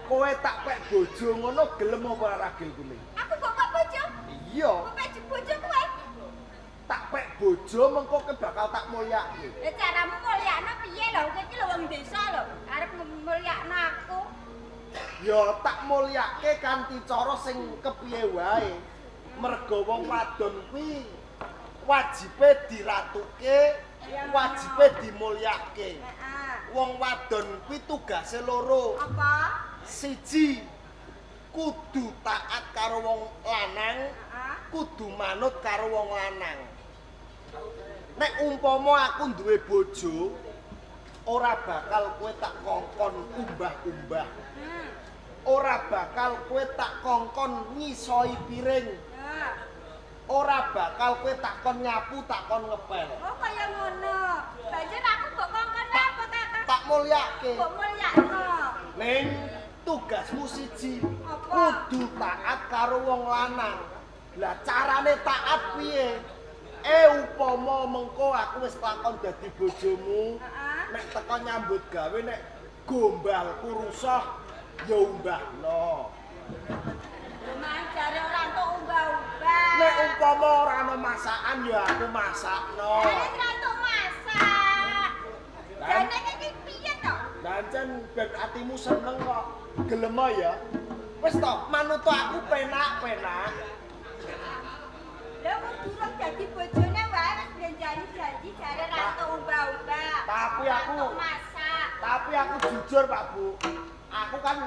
kowe tak pek bojo ngono gelem apa ora ragil kuning?
Aku kok gak bojo?
Iya,
Kok pek bojo kowe?
tak pek bojo mengko ke bakal tak mulyake.
Lah caramu mulyakno piye lho? Kowe iki lho wong desa lho. Arep mulyakno aku.
Ya tak mulyake kanthi cara sing kepiye wae. Merga wong wadon kuwi wajibe diratuke, wajibe dimulyake.
Heeh.
Wong wadon kuwi tugase loro.
Apa?
Siji kudu taat karo wong lanang,
Heeh.
kudu manut karo wong lanang.
nek umpama aku duwe bojo ora bakal kowe tak kongkon umbah-umbah. Ora bakal kowe tak kongkon ngisoi piring. Ora bakal kowe takon nyapu, takon ngepel.
Oh kaya ngono. Banjur aku mbok kongkon apa Kakak?
Tak mulyake.
Mbok mulyakno.
Ning tugasmu siji,
Apa?
kudu taat karo wong lanang. Lah carane taat piye? Upama mengko aku wis lakon dadi bojomu, nek teko nyambut gawe nek gombalku rusak ya umbahno.
Manjare ora entuk umbah-umbah.
Nek umpama ora ana masakan ya aku masakno.
Nek ora entuk masak. Jane iki piye to?
Dancen ben atimu seneng kok. Gelem ya. Wis to, manut aku penak-penak.
Lah kok durung dadi bojone wae wis janji jare ra entuk umbah-umbah.
Tapi
Ora
aku-
entuk masak.
Tapi aku jujur Pak Bu, aku kan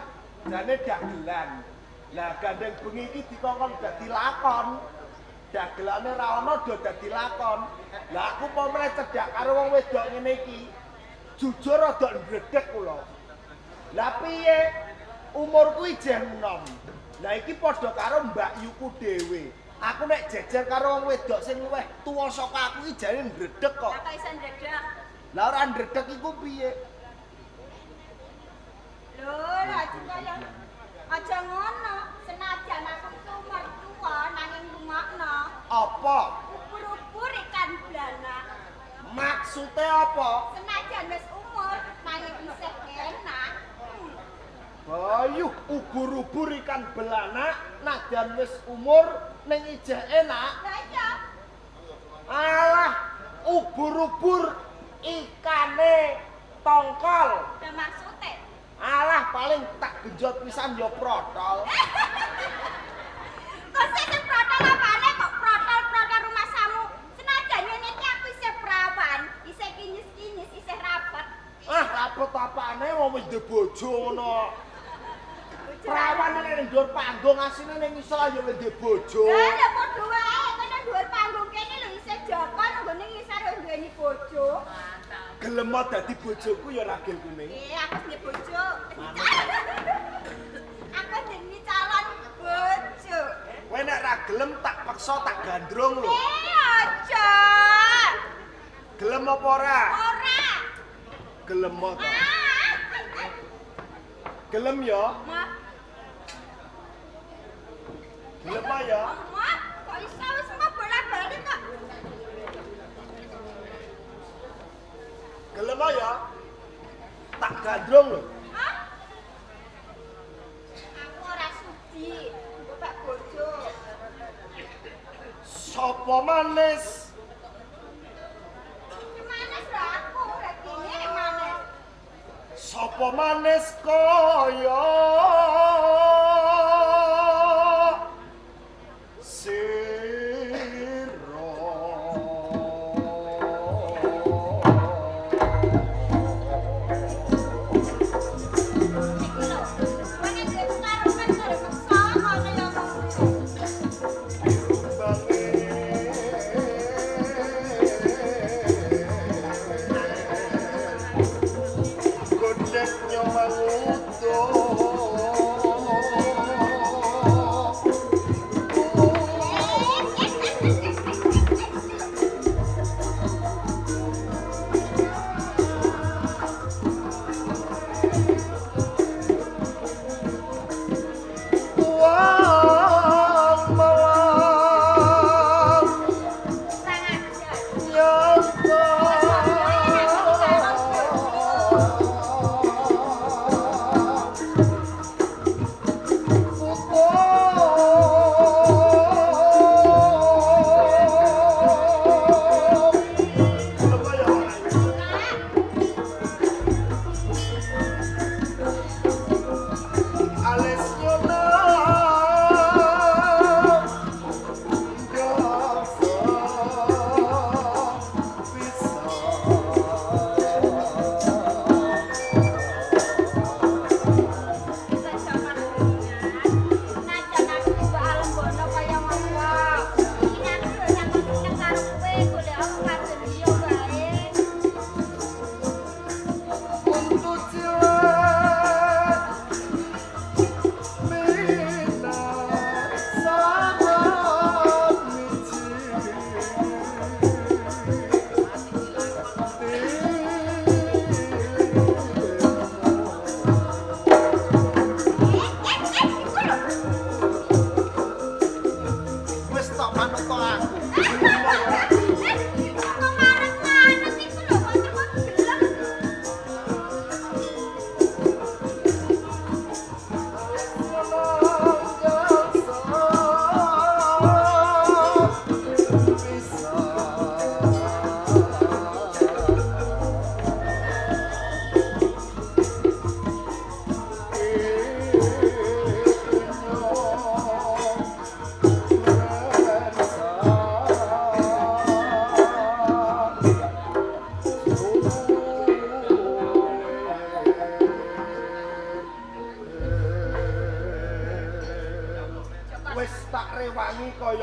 jane dagelan. Lah gandeng bengi iki dikongkon dadi lakon. Dagelane ra ono do dadi lakon. Lah aku pomene cedhak karo wong wedok ngene iki. Jujur rada ndredeg kula. Lah piye? Umurku ijeh enom. Lah iki padha karo Mbak Yuku dhewe. Aku nek jejer karo wong wedok sing luwih tuwa saka aku iki jane ndredeg kok.
Kakak iso ndredeg.
Lah ora ndredeg iku piye?
Lho, lajeng kaya aja ngono. Senajan aku umur tuwa nanging lumakno.
Apa?
Ubur-ubur ikan blanak.
Maksude apa?
Senajan wis umur nanging isih enak.
Bayu ubur-ubur ikan belanak najan wis umur ning ijeh enak.
Lah iya,
Alah, ubur-ubur ikane tongkol.
lah maksude.
Alah paling tak genjot pisan ya protol.
Kok sing protol apane kok protol-protol rumah samu. Senajan ngene iki aku isih perawan, isih kinyis-kinyis, isih rapet.
Ah, rapet apane wong wis duwe bojo ngono. Perawan nek ndur panggung asine ning isor ya wis duwe bojo.
Lah ya padha wae kene dhuwur panggung kene lho isih joko nggone ngisor yo duweni bojo.
Gelem dadi bojoku ya ragil kuning.
Aku duwe bojo. Aku demi calon bojo.
Kowe nek ra gelem tak peksa tak gandrung lho.
Aja.
Gelem apa ora?
Ora.
Gelem apa?
Ah.
Gelem ya?
Mah,
Gelem ya?
mah, kok iso wis mau bolak-balik kok.
Gelem ya? Tak gandrung lho.
Hah? Aku ora sudi, mbok bojo.
Sopo manis?
Manis lho aku, ora kene manis.
Sopo manis kaya sira?
Iki lho, wene dhewe karo kan karo meksa ngono ya ngono.
Godek nyomang utuh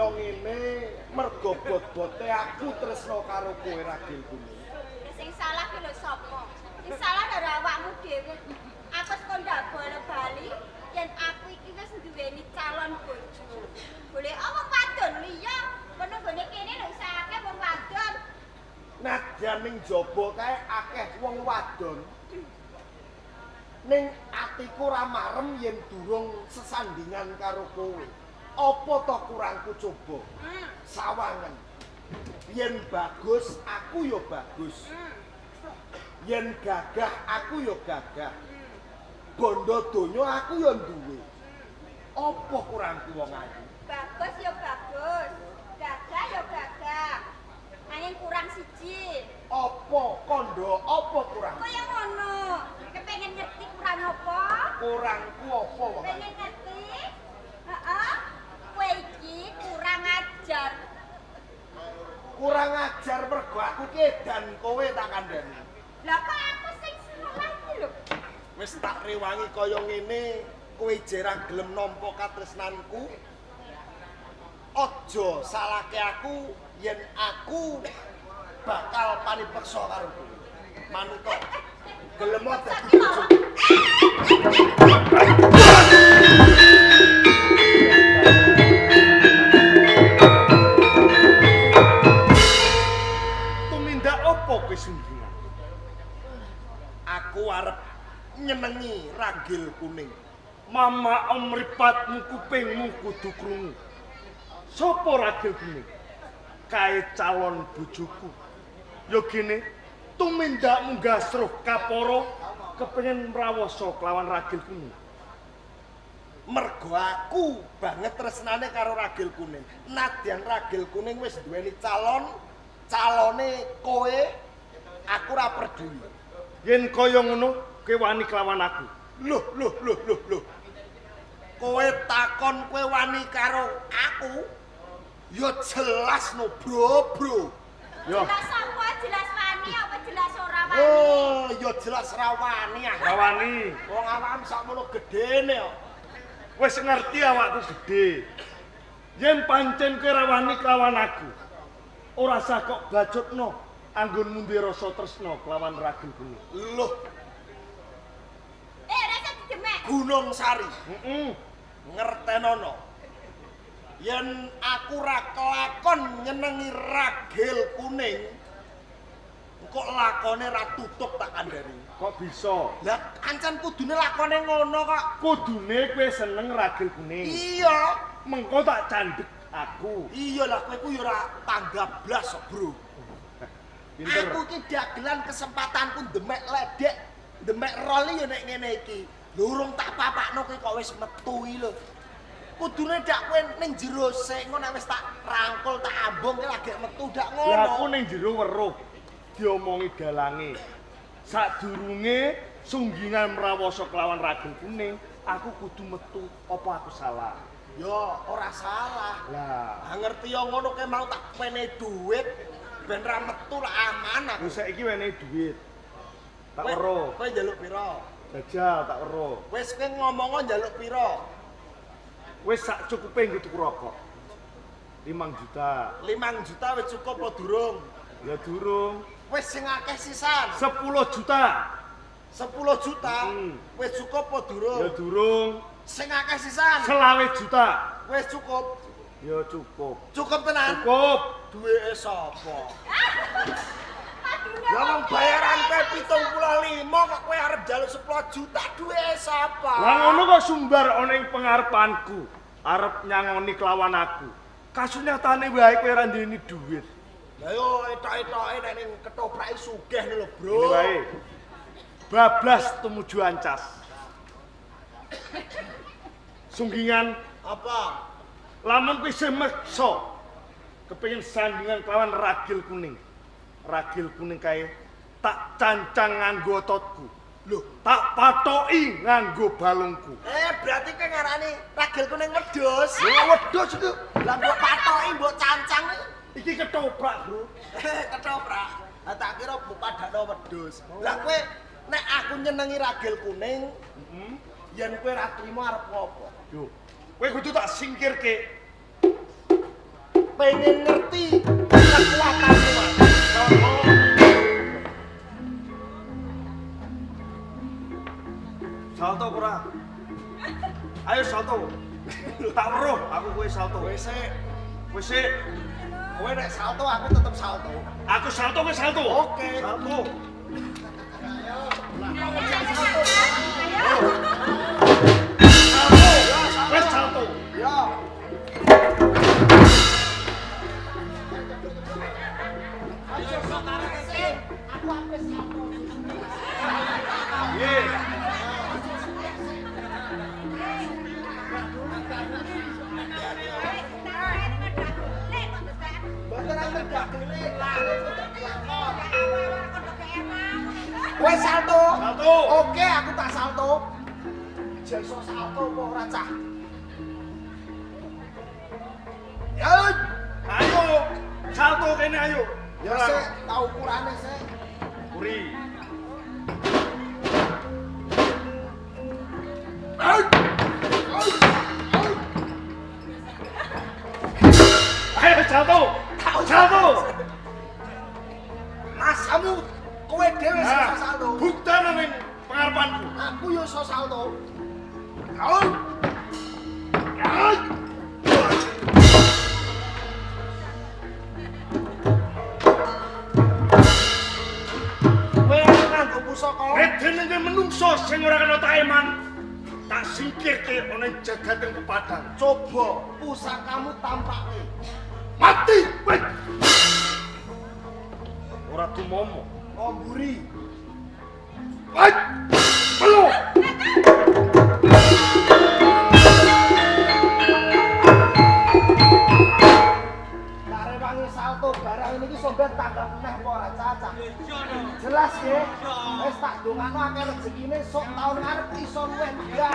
kaya ngene mergo bot-bote aku tresno karo kowe Ragil Kuning.
Sing salah ki lho sapa? Sing salah karo awakmu dhewe. Aku wis kandha bali yen aku iki wis duweni calon bojo. Boleh omong wadon liya, kono gone kene lho sakake wong wadon.
Nadyan ning jaba kae akeh wong wadon. Ning atiku ora marem yen durung sesandingan karo kowe. Apa to kurangku coba? Sawangen. Yen bagus, aku yo bagus. Yen gagah, aku yo gagah. Bondo donya aku yo duwe. Apa kurangku wong ayu?
Bagus ya bagus. Gagah ya gagah. Angin kurang siji.
Apa kondo, apa kurang?
Kaya ngono. Kepengen ngerti kurang apa?
Kurangku apa wong ayu?
Pengen ngerti? Heeh. Kowe iki kurang ajar.
Kurang ajar mergo aku ki edan kowe tak kandhani.
Lah kok aku sing salah iki lho.
Wis tak rewangi kaya ngene, kowe jerang gelem nampa katresnanku. Aja salahke aku yen aku bakal panipeksa karo kowe. Manut gelem dadi bojoku.
Tumindak apa kowe sungguhan?
Aku arep nyenengi Ragil Kuning.
Mama mripatmu kupingmu kudu krungu. Sopo Ragil Kuning? Kae calon bojoku. Ya gene, tumindakmu gasruh kaporo kepengin mrawasa kelawan Ragil Kuning.
Mergo aku banget tresnane karo Ragil Kuning. Nadyan Ragil Kuning wis duweni calone kowe, aku ora peduli.
Yen kaya ngono, kowe wani kelawan aku.
Loh. Kowe takon kowe wani karo aku? Ya jelas no, bro.
Yo,
Jelas apa? Jelas wani apa jelas ora wani?
Oh, ya jelas rawani ah.
rawani.
Wong awakmu sakmono gedene kok.
Wis ngerti awakku gede. Yen pancen kowe rawani kelawan aku, ora usah kok bacutno anggonmu duwe rasa tresna kelawan Ragil Kuning.
Loh,
Rasa didemek.
Gunung Sari.
Heeh.
Ngertenono. Yen aku ra kelakon nyenengi Ragil Kuning, engko lakone ra tutup tak kandhani.
Kok bisa?
Lah ancen kudune lakone ngono kok.
Kudune kowe seneng Ragil Kuning.
Iya.
Mengko tak candhek aku.
Iya lah kowe ku yo ora tanggap blas kok, Bro.
Pinter.
Aku iki dagelan kesempatanku demek ledek, demek roli yo nek ngene iki. Lho urung tak papakno kowe kok wis metu iki lho. Kudune dak kowe ning jero sik ngono nek wis tak rangkul tak ambung kowe lagi metu dak ngono.
Lah aku ning jero weruh diomongi dalange. Sadurunge sunggingan mrawasa kelawan Ragil Kuning, aku kudu metu apa aku salah?
Yo ora salah.
Lah,
Ngerti yo ngono kowe mau tak pene duit ben ra metu lah aman aku.
wis saiki wenehi duit. Tak
Kowe-
weruh.
Kowe njaluk pira?
Jajal tak weruh.
Wis kowe ngomong njaluk pira?
Wis sak cukupe nggo tuku rokok. 5 juta.
5 juta wis cukup apa durung?
Ya durung.
Wis sing akeh sisan.
10 juta.
10 juta.
Hmm.
Wis cukup apa durung?
Ya durung.
Sing akeh sisan.
20 juta.
Wis cukup.
Ya cukup.
Cukup tenan.
Cukup.
Duweke sapa? Ya wong bayaran kowe 75 kok kowe arep njaluk 10 juta duweke sapa?
Lah ngono kok sumbar ana ing pengarepanku. Arep nyangoni kelawan aku. Kasunyatane wae kowe ora ndeni duit.
Lah yo etok-etoke nek ning ketoprake sugih lho, Bro.
Ini wae. Bablas tumuju ancas. Sunggingan
Apa?
lamun kowe isih meksa kepengin sandingan kelawan Ragil Kuning. Ragil Kuning kae tak cancang nganggo ototku.
Lho,
Tak patoki nganggo balungku.
berarti kowe ngarani Ragil Kuning wedhus.
Ya wedhus iku.
Lah mbok patoki mbok cancang
Iki ketoprak, Bro.
ketoprak. Lah tak kira mbok padakno wedhus. Lah kowe nek aku nyenengi Ragil Kuning, yen kowe ra trimo arep ngopo?
Yo. Kowe kudu tak singkirke.
pengen ngerti kekuatanmu, Mas.
Salto ora? Ayo salto. Tak weruh aku kowe salto.
Wis sik.
Wis sik.
Kowe nek salto aku tetep salto.
Aku salto kowe salto.
Oke.
Salto. Wes salto.
Ya.
Ye.
Mboten enten dagele lare kowe salto.
Salto.
Oke, aku tak salto. Jeso salto apa ora cah? Ya,
Ayo. Salto kene ayo.
ya sik, tak ukurane sik.
Uri. Ayo salto. Salto.
Masamu kowe dhewe sing iso salto.
Buktane ning pengarepanku.
Aku yo iso salto. Kowe nganggo pusaka.
Redene menungso sing ora kena taeman. Tak singkirke ana jagateng pepadang.
Coba pusakamu tampake.
Mati. Weh. Ora tumomo.
Omburi.
Weh. Melu.
Kare wangi salto barang ini ki sampeyan tambah meneh apa ora cacah. Jelas nggih. Wis tak dongakno akeh rezekine sok taun ngarep iso luwih mbiar.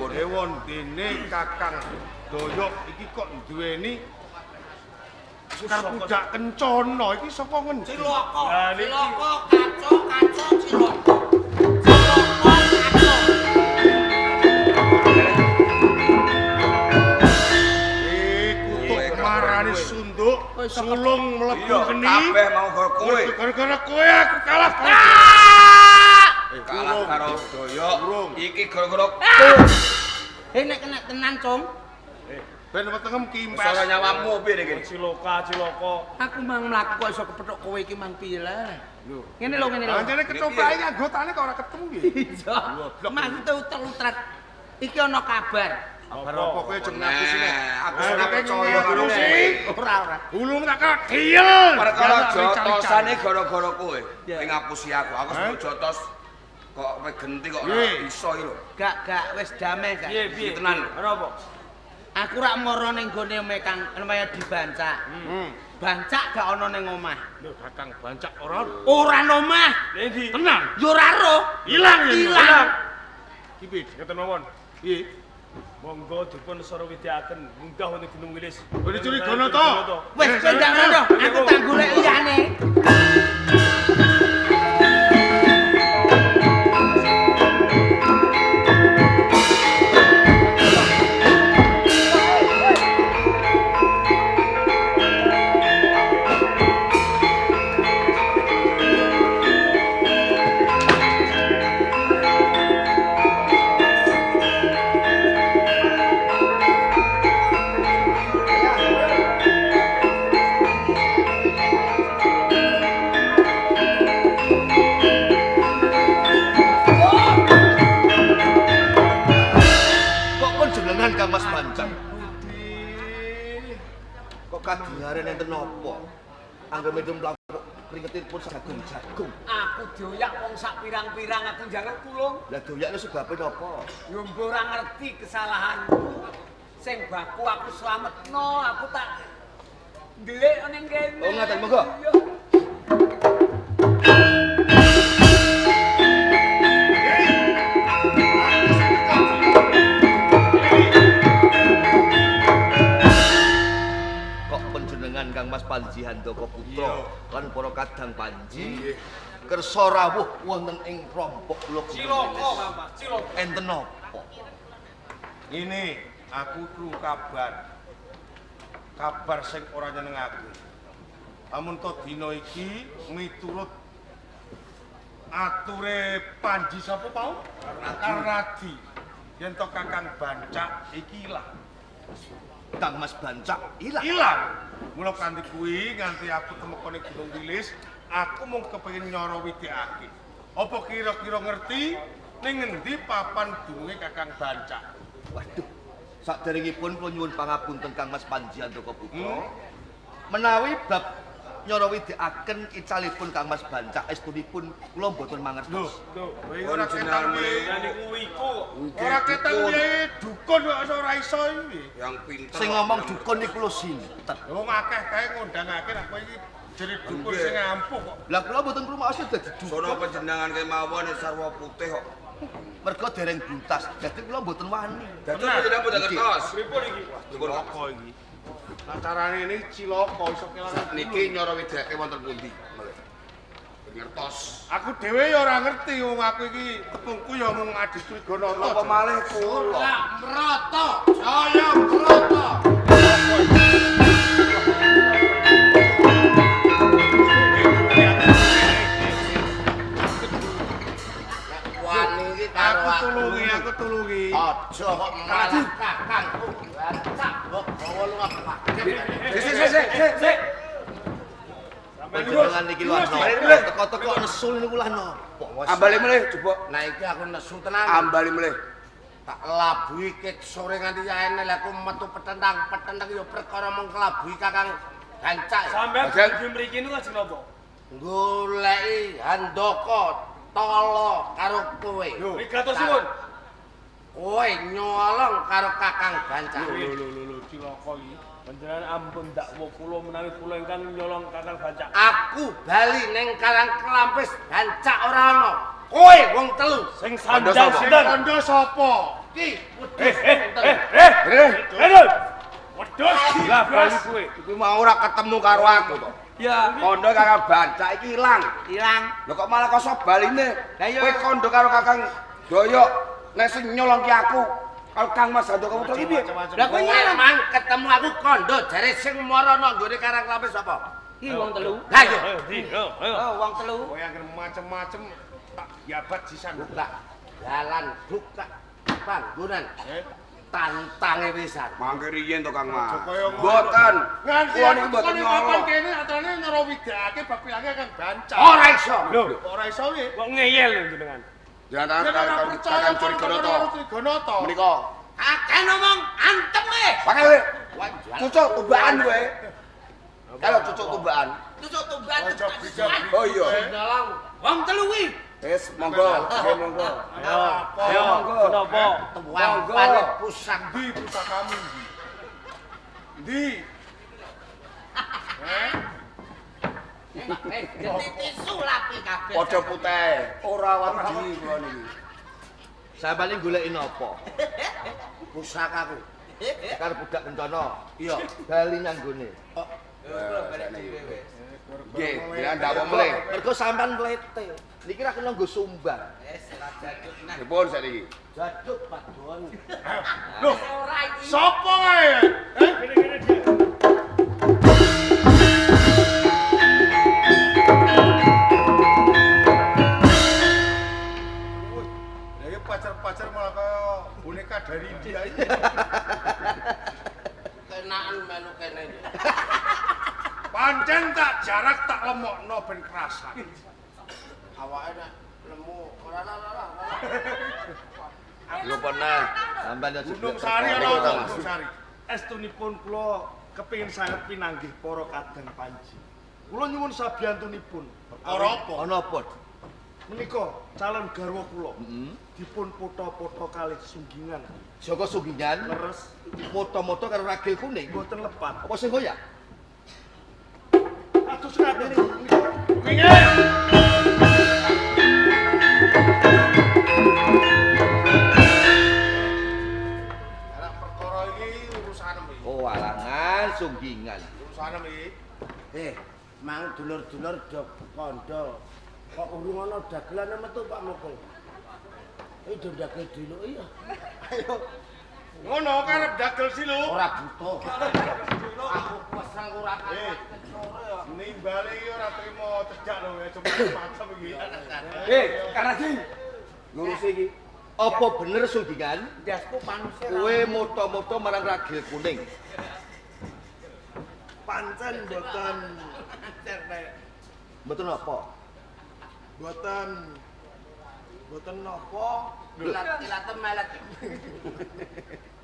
Ewon dene Kakang Doyok iki kok duweni karpudak kencana iki saka ngendi?
Ciloko.
Lah niki
Ciloko kaco ciloko. Ciloko kaco.
kutuk marani sunduk sulung mlebu geni.
Kabeh mau karo kowe.
Gara-gara kowe aku kalah.
Kalah karo Doyok. Iki gara-gara
Nek kena tenan, Cung.
Ben wetengem kimpes.
ora nyawamu piye iki?
Ciloko.
Aku mang mlaku kok iso kepethuk kowe iki mang piye lah. Ngene lho, ngene lho.
Anjene kecobae anggotane kok ora ketemu nggih.
Iya. Maksudnya utel-utret. Iki ana kabar.
Kabar apa kowe aja ngapusi nek.
Aku ora percaya karo kowe.
Ora.
Gulung tak kadiel.
Perkara jotosane gara-gara kowe. Ning ngapusi aku. Aku sebut jotos kok kowe genti kok ora iso iki lho.
Gak wis damai gak.
Piye tenan?
Ora apa?
Aku rak mara ning gone Kang namanya dibancak. Bancak gak ana ning omah.
Lho Kakang bancak ora.
Ora nang omah.
Endi?
Tenang.
Yo ora roh.
Ilang ya.
Ilang.
Iki piye?
Ngeten mawon.
Piye?
Monggo dipun sarawidyaken munggah wonten Gunung Wilis.
Kowe dicurigono to?
Wis kowe ndang ngono. Aku tak golek liyane.
Kang Mas Bancak. Kok kadungaren enten napa? Angger medhum mlaku kringetipun jagung-jagung.
Aku doyak wong sak pirang-pirang aku njaluk tulung.
Lah doyakne sebabe napa?
Yo mbok ora ngerti kesalahanku. Sing baku aku slametno, aku tak ndelik ning kene.
Oh, ngaten, monggo.
Iya.
Kok panjenengan Kang Mas Panji Handaka Putra lan para kadang Panji kersa rawuh wonten ing rompok kula
Cilaka, Kang Mas, cilaka.
enten napa?
Ini aku krungu kabar sing ora nyenengake. Amun to dina iki miturut ature Panji sapa pau? Karnadi. Yen to Kakang Bancak iki ilang.
Kang Mas Bancak ilang.
Ilang. Mula kanthi kuwi nganti aku temekane Gunung Wilis, aku mung kepengin nyoro widikake. Apa kira-kira ngerti ning ngendi papan dununge Kakang Bancak?
Waduh, saderengipun kula nyuwun pangapunten Kang Mas Panji Handaka Putra. Menawi bab nyoro widikaken icalipun Kang Mas Bancak estunipun kula mboten mangertos.
Lho, ora ketan niku iku. Ora ketan dukun kok ora iso iki.
Yang pinter. Sing ngomong dukun niku lho sinten?
Wong akeh kae ngundangake nek kowe iki jere dukun sing ampuh kok.
Lah kula mboten rumaksa dadi dukun.
Sono panjenengan kemawon sarwa putih kok.
Mergo dereng buntas, dadi kula mboten wani.
Dadi panjenengan mboten ngertos.
Pripun iki? Cilaka iki. Acarane ini cilaka iso kelangan.
Niki nyoro widake wonten pundi? Ngertos.
Aku dhewe ya ora ngerti wong aku iki tepungku ya mung Adi Trigonata.
Apa malih kula?
Mrata, saya mrata. Wani iki karo
Aku tulungi.
Aja kok malah kakangku Bancak mbok gawa lunga Pak.
Sik. Panjenengan niki lho ana. Teko-teko nesul niku lah napa?
Ambali melih coba.
Nah iki aku nesu tenan.
Ambali melih.
Tak labui ket sore nganti yaene lek aku metu petendang ya perkara mung kelabui Kakang Bancak.
Sampeyan
Bajan.
di mriki niku lajeng napa?
Goleki Handaka tolo karo kowe.
Wigatosipun.
Kowe nyolong karo Kakang Bancak.
Lho cilaka iki. Panjenengan ampun dakwa kula menawi kula ingkang nyolong Kakang Bancak.
Aku bali ning Karang Kelampis Bancak ora ana. Kowe wong telu.
Sing sandang sinten?
Kandha sapa?
Ki wedhus.
Wedhus. Lah bali kowe.
Iku mau ora ketemu karo aku to.
Ya.
Kondo Kakang Bancak iki ilang.
Ilang.
Lho kok malah koso baline?
Lah iya.
Kowe kondo karo Kakang Doyok. Nek sing nyolong ki aku. Kalau Kang Mas Handaka Putra iki piye?
Lah kowe mang ketemu aku kondo jare sing marana nggone Karang Kelampis sapa?
Iki wong telu.
Lah iya.
Oh, wong telu.
Kowe anggere macem-macem tak jabat sisan.
Buka dalan, buka panggonan. Tantange pisan.
Mangke riyen to Kang Mas.
Kaya ngono.
Mboten.
Nganti
Kula niku mboten
papan
nyolong.
kene aturane nyoro widake bab pilange Kang Bancak.
Ora iso.
Ora iso piye?
Kok ngeyel lho jenengan.
Jangan
Yen ora percaya
Kakang Trigonata.
Trigonata.
Menika.
Akeh ngomong antem e.
Pakai kowe. Cucuk tumbaan kowe. Kalau cucuk tumbaan.
Tutuk tumban.
Oh iya.
Nyolong wong telu kuwi.
Wis monggo, nggih monggo.
Ayo monggo. Napa?
Tuwang pane pusat.
Di pusakamu ndi? Ndi?
Jadi tisu lapi kabeh.
Padha putih. Ora wedi kula niki.
Sampeyan goleki napa?
Pusakaku.
Karo budak bencana.
Iya.
Bali nyanggone.
Nggih, ya ndak apa melih.
Mergo sampean mlete. Niki ra kena nggo sumbang.
Dipun sakniki.
Jaduk Pak Don.
Loh, sapa kae? Ya pacar-pacar malah kaya boneka dari India ini.
Kenaan melu kene iki.
Pancen tak jarak tak lemokno ben kerasan.
Awake nek lemu ora.
Lho pernah sampeyan yo
Gunung Sari ana to Gunung Sari. Estunipun kula kepengin sanget pinanggih para kadang Panji. Kula nyuwun sabiyantunipun. Perkara apa?
Ana apa?
Menika calon garwa kula. Dipun foto-foto kalih sunggingan.
Joko Sunggingan
Leres
moto-moto karo ragil kuning.
boten lepat.
Apa sing goyak?
Atus ngaten.
Anak perkara iki urusane iki.
Oh, walangan Sunggingan.
Urusane iki.
Mang dulur-dulur do kandha. Kok urung ana dagelane metu Pak Mukul. Do dagel dulu iya.
Ayo.
Ngono karep dagel silu.
Ora butuh. Aku pesen ora
Nimbale iki ora trimo cejak lho, cuma macam iki.
Karadi. Lurus iki.
Apa bener Sunggingan?
Jasku manusia.
Kowe moto-moto marang ragil kuning.
Pancen boten
Betul apa?
boten napa.
Ilat-ilatem melet.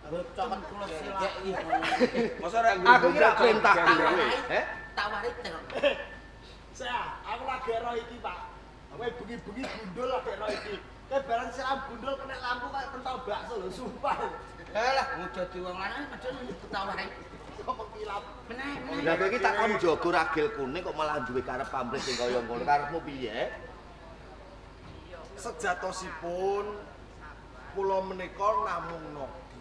Bocokon kula silek iki.
Masa ora
Aku kira perintah kowe.
Tawari terus.
Saya, aku lagi ero iki, Pak. Kowe bengi-bengi gundul lagi ero iki. Kowe barang siram gundul kena lampu kayak pentol bakso lho, sumpah.
Lah, udah di wong lanang padha nyebut tawari.
Kok kilap.
Meneh.
Lah kowe iki tak kon jaga ragil kuning kok malah duwe karep pamrih sing kaya ngono. Karepmu piye?
Sejatosipun kula menika namung nodi.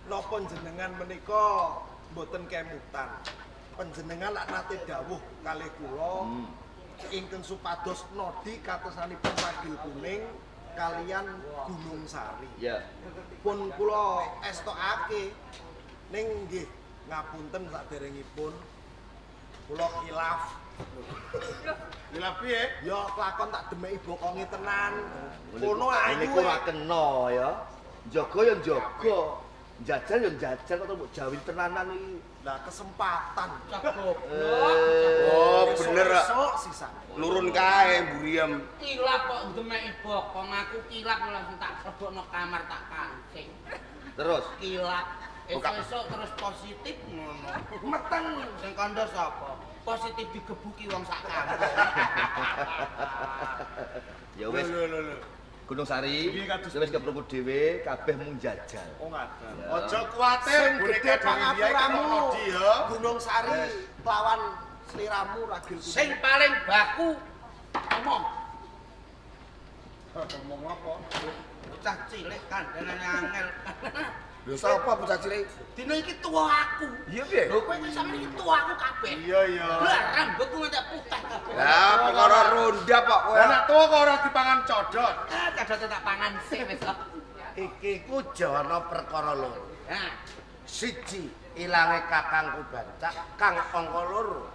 Napa jenengan menika mboten kemutan. Panjenengan lak nate dawuh kalih kula ingkang supados nodi katesanipun ragil kuning kalian Gunung Sari.
Ya.
Pun kula estokake ning nggih ngapunten saderengipun kula kilaf.
Hilaf piye?
Ya kelakon tak demeki bokonge tenan. Kono ayu.
Niku ora kena ya. Jaga ya jaga. Jajal ya jajal kok mbok jawin tenanan iki.
Lah kesempatan.
Oh, bener.
Sok sisan.
Nurun kae Buriem.
Kilap kok demeki bokong aku kilap langsung tak lebokno kamar tak kancing.
Terus
Kilap. Esuk terus positif ngono. Meteng sing kandha sapa? Positif digebuki wong sak kampung.
ya wis
Lho.
Gunung Sari.
Piye kados
Wis keprungu dhewe kabeh mung jajal.
Oh ngaten.
Aja kuwatir
Sing
boneka
gede
Dewi
pangapuramu
Nodi ya.
Gunung Sari lawan sliramu ragil kuning.
Sing paling baku ngomong.
ngomong apa?
Bocah cilik kandhane angel.
Lho sapa bocah cilik?
Dina iki tuwa aku.
Iya piye?
Lho kowe iki sampe iki tuwa aku kabeh.
Iya.
Lah rambutku nganti putih kabeh.
Lah perkara ronda kok kowe. Lah nek tuwa kok ora dipangan codot.
Cadote tak pangan sik wis kok.
Iki ku jana perkara loro.
Nah,
Siji, ilange Kakangku Bancak kang angka loro.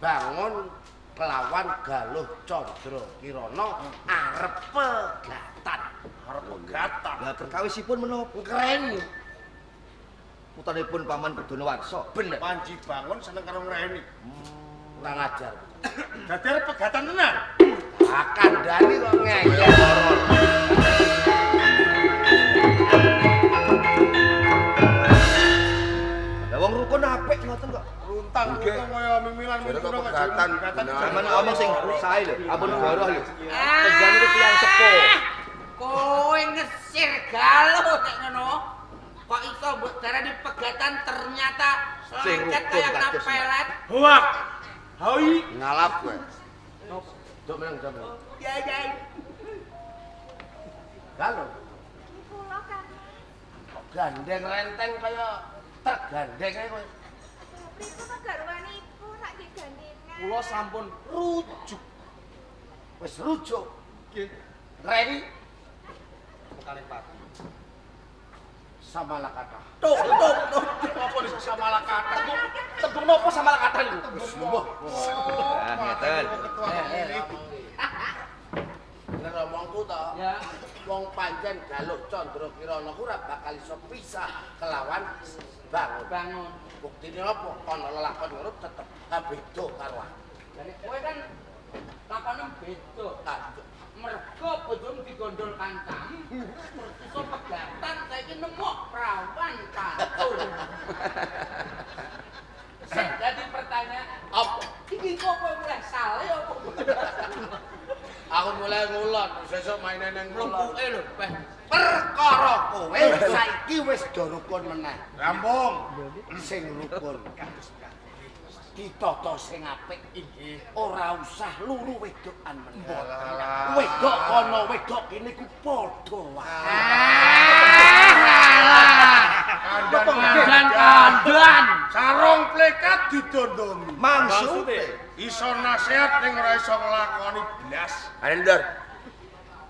Bangun kelawan Galuh Candra Kirana arep pegatan.
Arep pegatan.
Lah perkawisipun menapa?
Keren.
Putanipun Paman Bedonowarsa.
Bener.
Panji bangun seneng karo ngreni.
Kurang ajar.
Dadi arep pegatan tenan.
Akan dani kok ngeyel.
Lah wong rukun apik ngoten kok.
Runtang kaya mimilan mimilan pegatan.
Sampeyan ngomong sing sae lho, ampun goroh lho. Tegane ku tiyang sepuh.
kowe ngesir galuh nek ngono. Kok iso mbok darani pegatan ternyata
Sing
lengket
rukun
kaya kena
kados.
pelet.
Hoak. Hai.
Ngalap kowe. Dok menang jam.
Ya ya.
Galuh.
Kula kan.
Kok gandeng renteng kaya truk gandeng ae kowe.
Itu kok garwanipun nak digandengan.
Kula sampun rujuk.
Wis rujuk.
Nggih.
Reni
Kalih pati.
sama lakata.
Tuk. Apa di sama lakatan? Tembung napa sama lakatan niku?
Tembung.
Nah, ngeten.
Bener omongku to.
Ya.
Wong pancen Galuh Candra Kirana ku ora bakal iso pisah kelawan bangun.
Bangun.
Buktine apa? Ana lelakon ngono tetep beda karo aku.
Jadi kowe kan lakone beda. Mergo bojomu digondol kancam, terus iso pegatan saiki nemu prawan kantur. Sing dadi pertanyaan,
Apa?
iki kok kowe mulai saleh apa?
Aku mulai Lah ngulon sesuk maine ning
Mlumpuke lho, Beh.
perkara kowe saiki wis do rukun meneh.
Rampung.
Sing rukun. Ditata sing apik inggih. Ora usah luru wedokan meneh. Wedok kono wedok kene ku padha wae.
Kandan.
Sarung plekat didondongi.
Maksude
Iso nasihat ning ora iso nglakoni blas.
Anendor.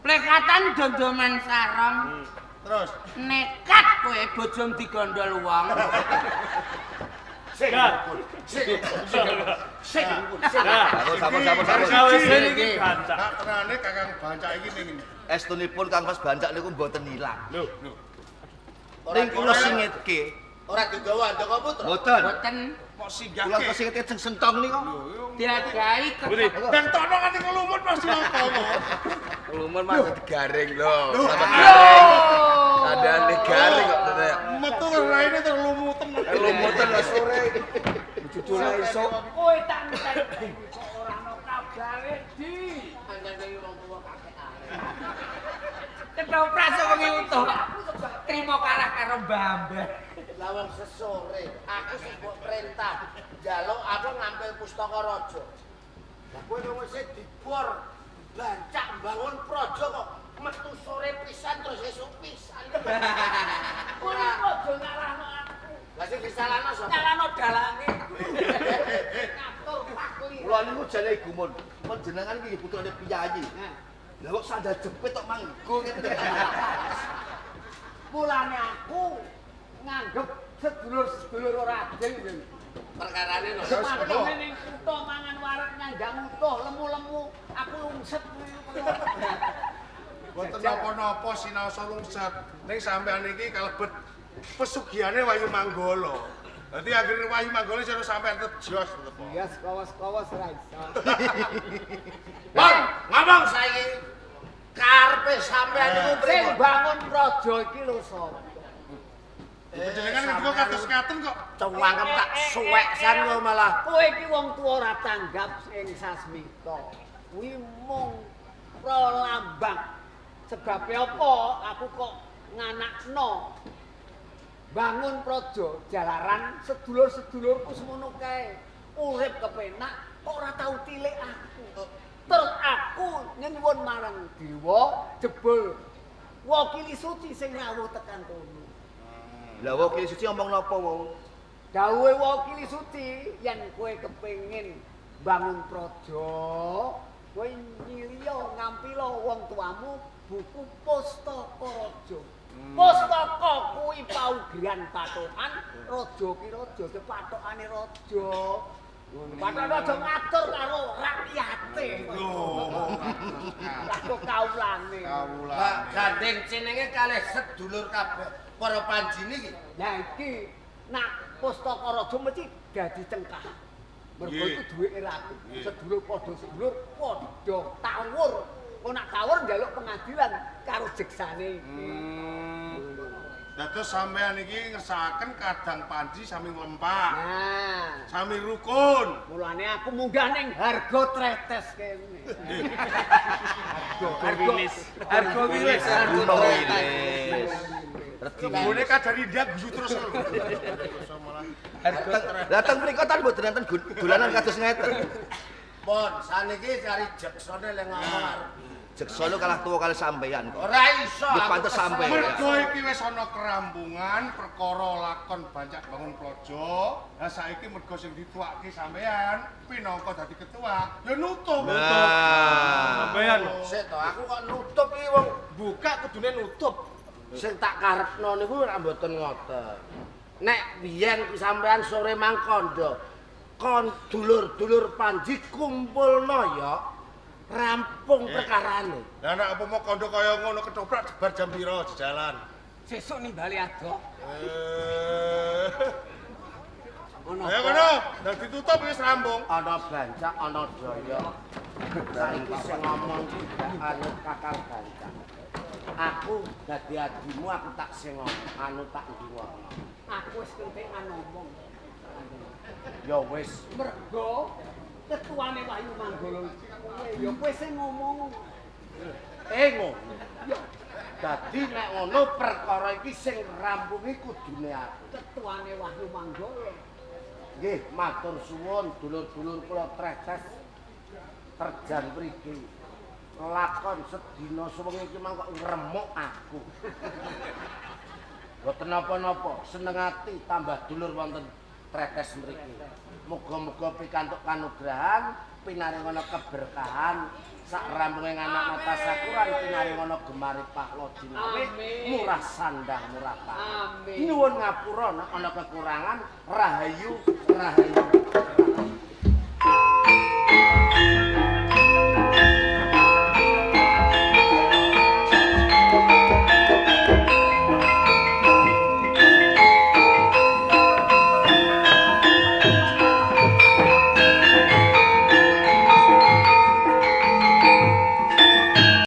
Plekatan dondoman sarong.
Terus
Nekat kowe bojom digondol wong.
Sing rukun. Sing rukun.
sabar.
tak tenane Kakang Bancak iki ning
Estunipun Kang Mas Bancak niku mboten ilang.
lho.
Ning kula singitke.
Ora digawa Andaka Putra.
Mboten.
Boten
Kok
Kula
singgahke.
kesingitke sing sentong niku.
diadahi
Bang Tono kan ning lumut pasti ngomong.
Lumur masih digaring lho. Ada garing kok tetek.
Metu raine terlumutan.
Lumutan wis sore. Judulnya iso.
kowe tak ngenteni kok ora ono kabare di.
Anjane wong tuwa kakekan.
Ketoprak sok wengi utuh. Trimo kalah karo Mbambah.
Lah wong sesore aku sing mbok perintah njaluk aku ngambil pustaka raja. Lah kowe wis dibor Bancak bangun praja kok metu sore pisan terus esuk pisan.
Kowe aja ngarahno aku.
Lah sing disalahno sapa?
Nyalano dalange. Ngatur pakli.
Kula niku jane gumun. Panjenengan iki putrane piyayi. Lah kok sandal jepit tok manggo ngene.
Mulane aku nganggep sedulur-sedulur ora adil.
Perkarane lho.
Sepatune ning kutho mangan wareg nyandang utuh lemu-lemu aku lungset.
Boten napa-napa sinaosa lungset. Ning sampean iki kalebet pesugiane Wayu Manggala. Dadi akhirnya Wayu Manggala sing sampean tejos tetep.
Iya, kawas-kawas ra iso.
Bang, ngomong saiki. Karepe sampean niku
Sing
pripun?
bangun raja iki lho sapa?
Panjenengan ngendika kados ngaten kok.
Cewangkem tak suweksan lho malah.
Kowe iki wong tuwa ora tanggap ing sasmita. Kuwi mung pralambang. Sebab apa aku kok nganakno bangun praja jalaran sedulur-sedulurku semono kae. Urip kepenak kok ora tau tilik aku. Terus aku nyuwun marang dewa jebul wakili suci sing rawuh tekan kono.
Lah wakil suci ngomong napa wae?
Dawuhe wakili suci yen kowe kepengin bangun praja, kowe nyiriya ngampila wong tuamu buku pustaka raja. Pustaka kuwi paugeran patokan raja ki raja, pathokane raja. Pathok raja ngatur karo rakyate. Lho, kaulane.
Mbak gandeng jenenge kalih sedulur kabeh para panjine iki.
Lah iki nak pustaka raja mesti dadi cengkah. Mergo iku duweke ratu. Sedulur padha sedulur padha tawur. Kok nak tawur njaluk pengadilan karo jeksane iki.
Dados sampean iki ngersakaken kadang panji sami nglempak,
Nah,
sami rukun.
mulane aku munggah ning harga tretes kene. Harga wilis.
Harga wilis.
Regine kadari ndak guyu terus lho.
Dateng mriko tan mboten enten dolanan kados ngeten.
Pon, saniki cari jeksone le ngomong arep.
Jeksono kalah tuwa kali sampeyan kok.
Ora iso.
Ya
aku
pantes
kesel.
sampe.
Mergo iki wis ana kerampungan perkara lakon Bancak bangun praja. Lah saiki mergo sing dituake sampean pinangka dadi ketua, ya nutup.
Nah,
Sik to, aku kok nutup iki wong buka kudune nutup. Sing tak karepno niku ora mboten ngoten. Nek biyen sampean sore mangkandha kon dulur-dulur Panji kumpulno ya rampung perkarane.
Lah nek apa mau kandha kaya ngono ketoprak jebar jam pira jalan?
Sesuk nimbali ado.
Ngono.
Ayo kono, nek ditutup wis rampung.
Ana Bancak, ana Daya. Saiki sing ngomong anu Kakang Bancak. Aku dadi adimu, aku tak sing anu tak ndiwa.
Aku wis kentekan ngomong.
Ya wis.
Mergo ketuane Wayu Manggala kowe ya kowe sing ngomong.
Ngono. Dadi nek ngono perkara iki sing rampungi kudune aku.
Ketuane Wahyu Manggala.
Nggih, matur suwun dulur-dulur kula treces. Terjan mriki. Lakon sedina suwengi iki mangkok ngremuk aku. Boten napa-napa, seneng ati tambah dulur wonten treces mriki. Muga-muga pikantuk kanugrahan, pinaringana keberkahan sak rampunge anak mata sakuran pinaringana gemari pahlo dinawe murah sandang murah pangan. Nyuwun ngapura nek ana kekurangan rahayu rahayu.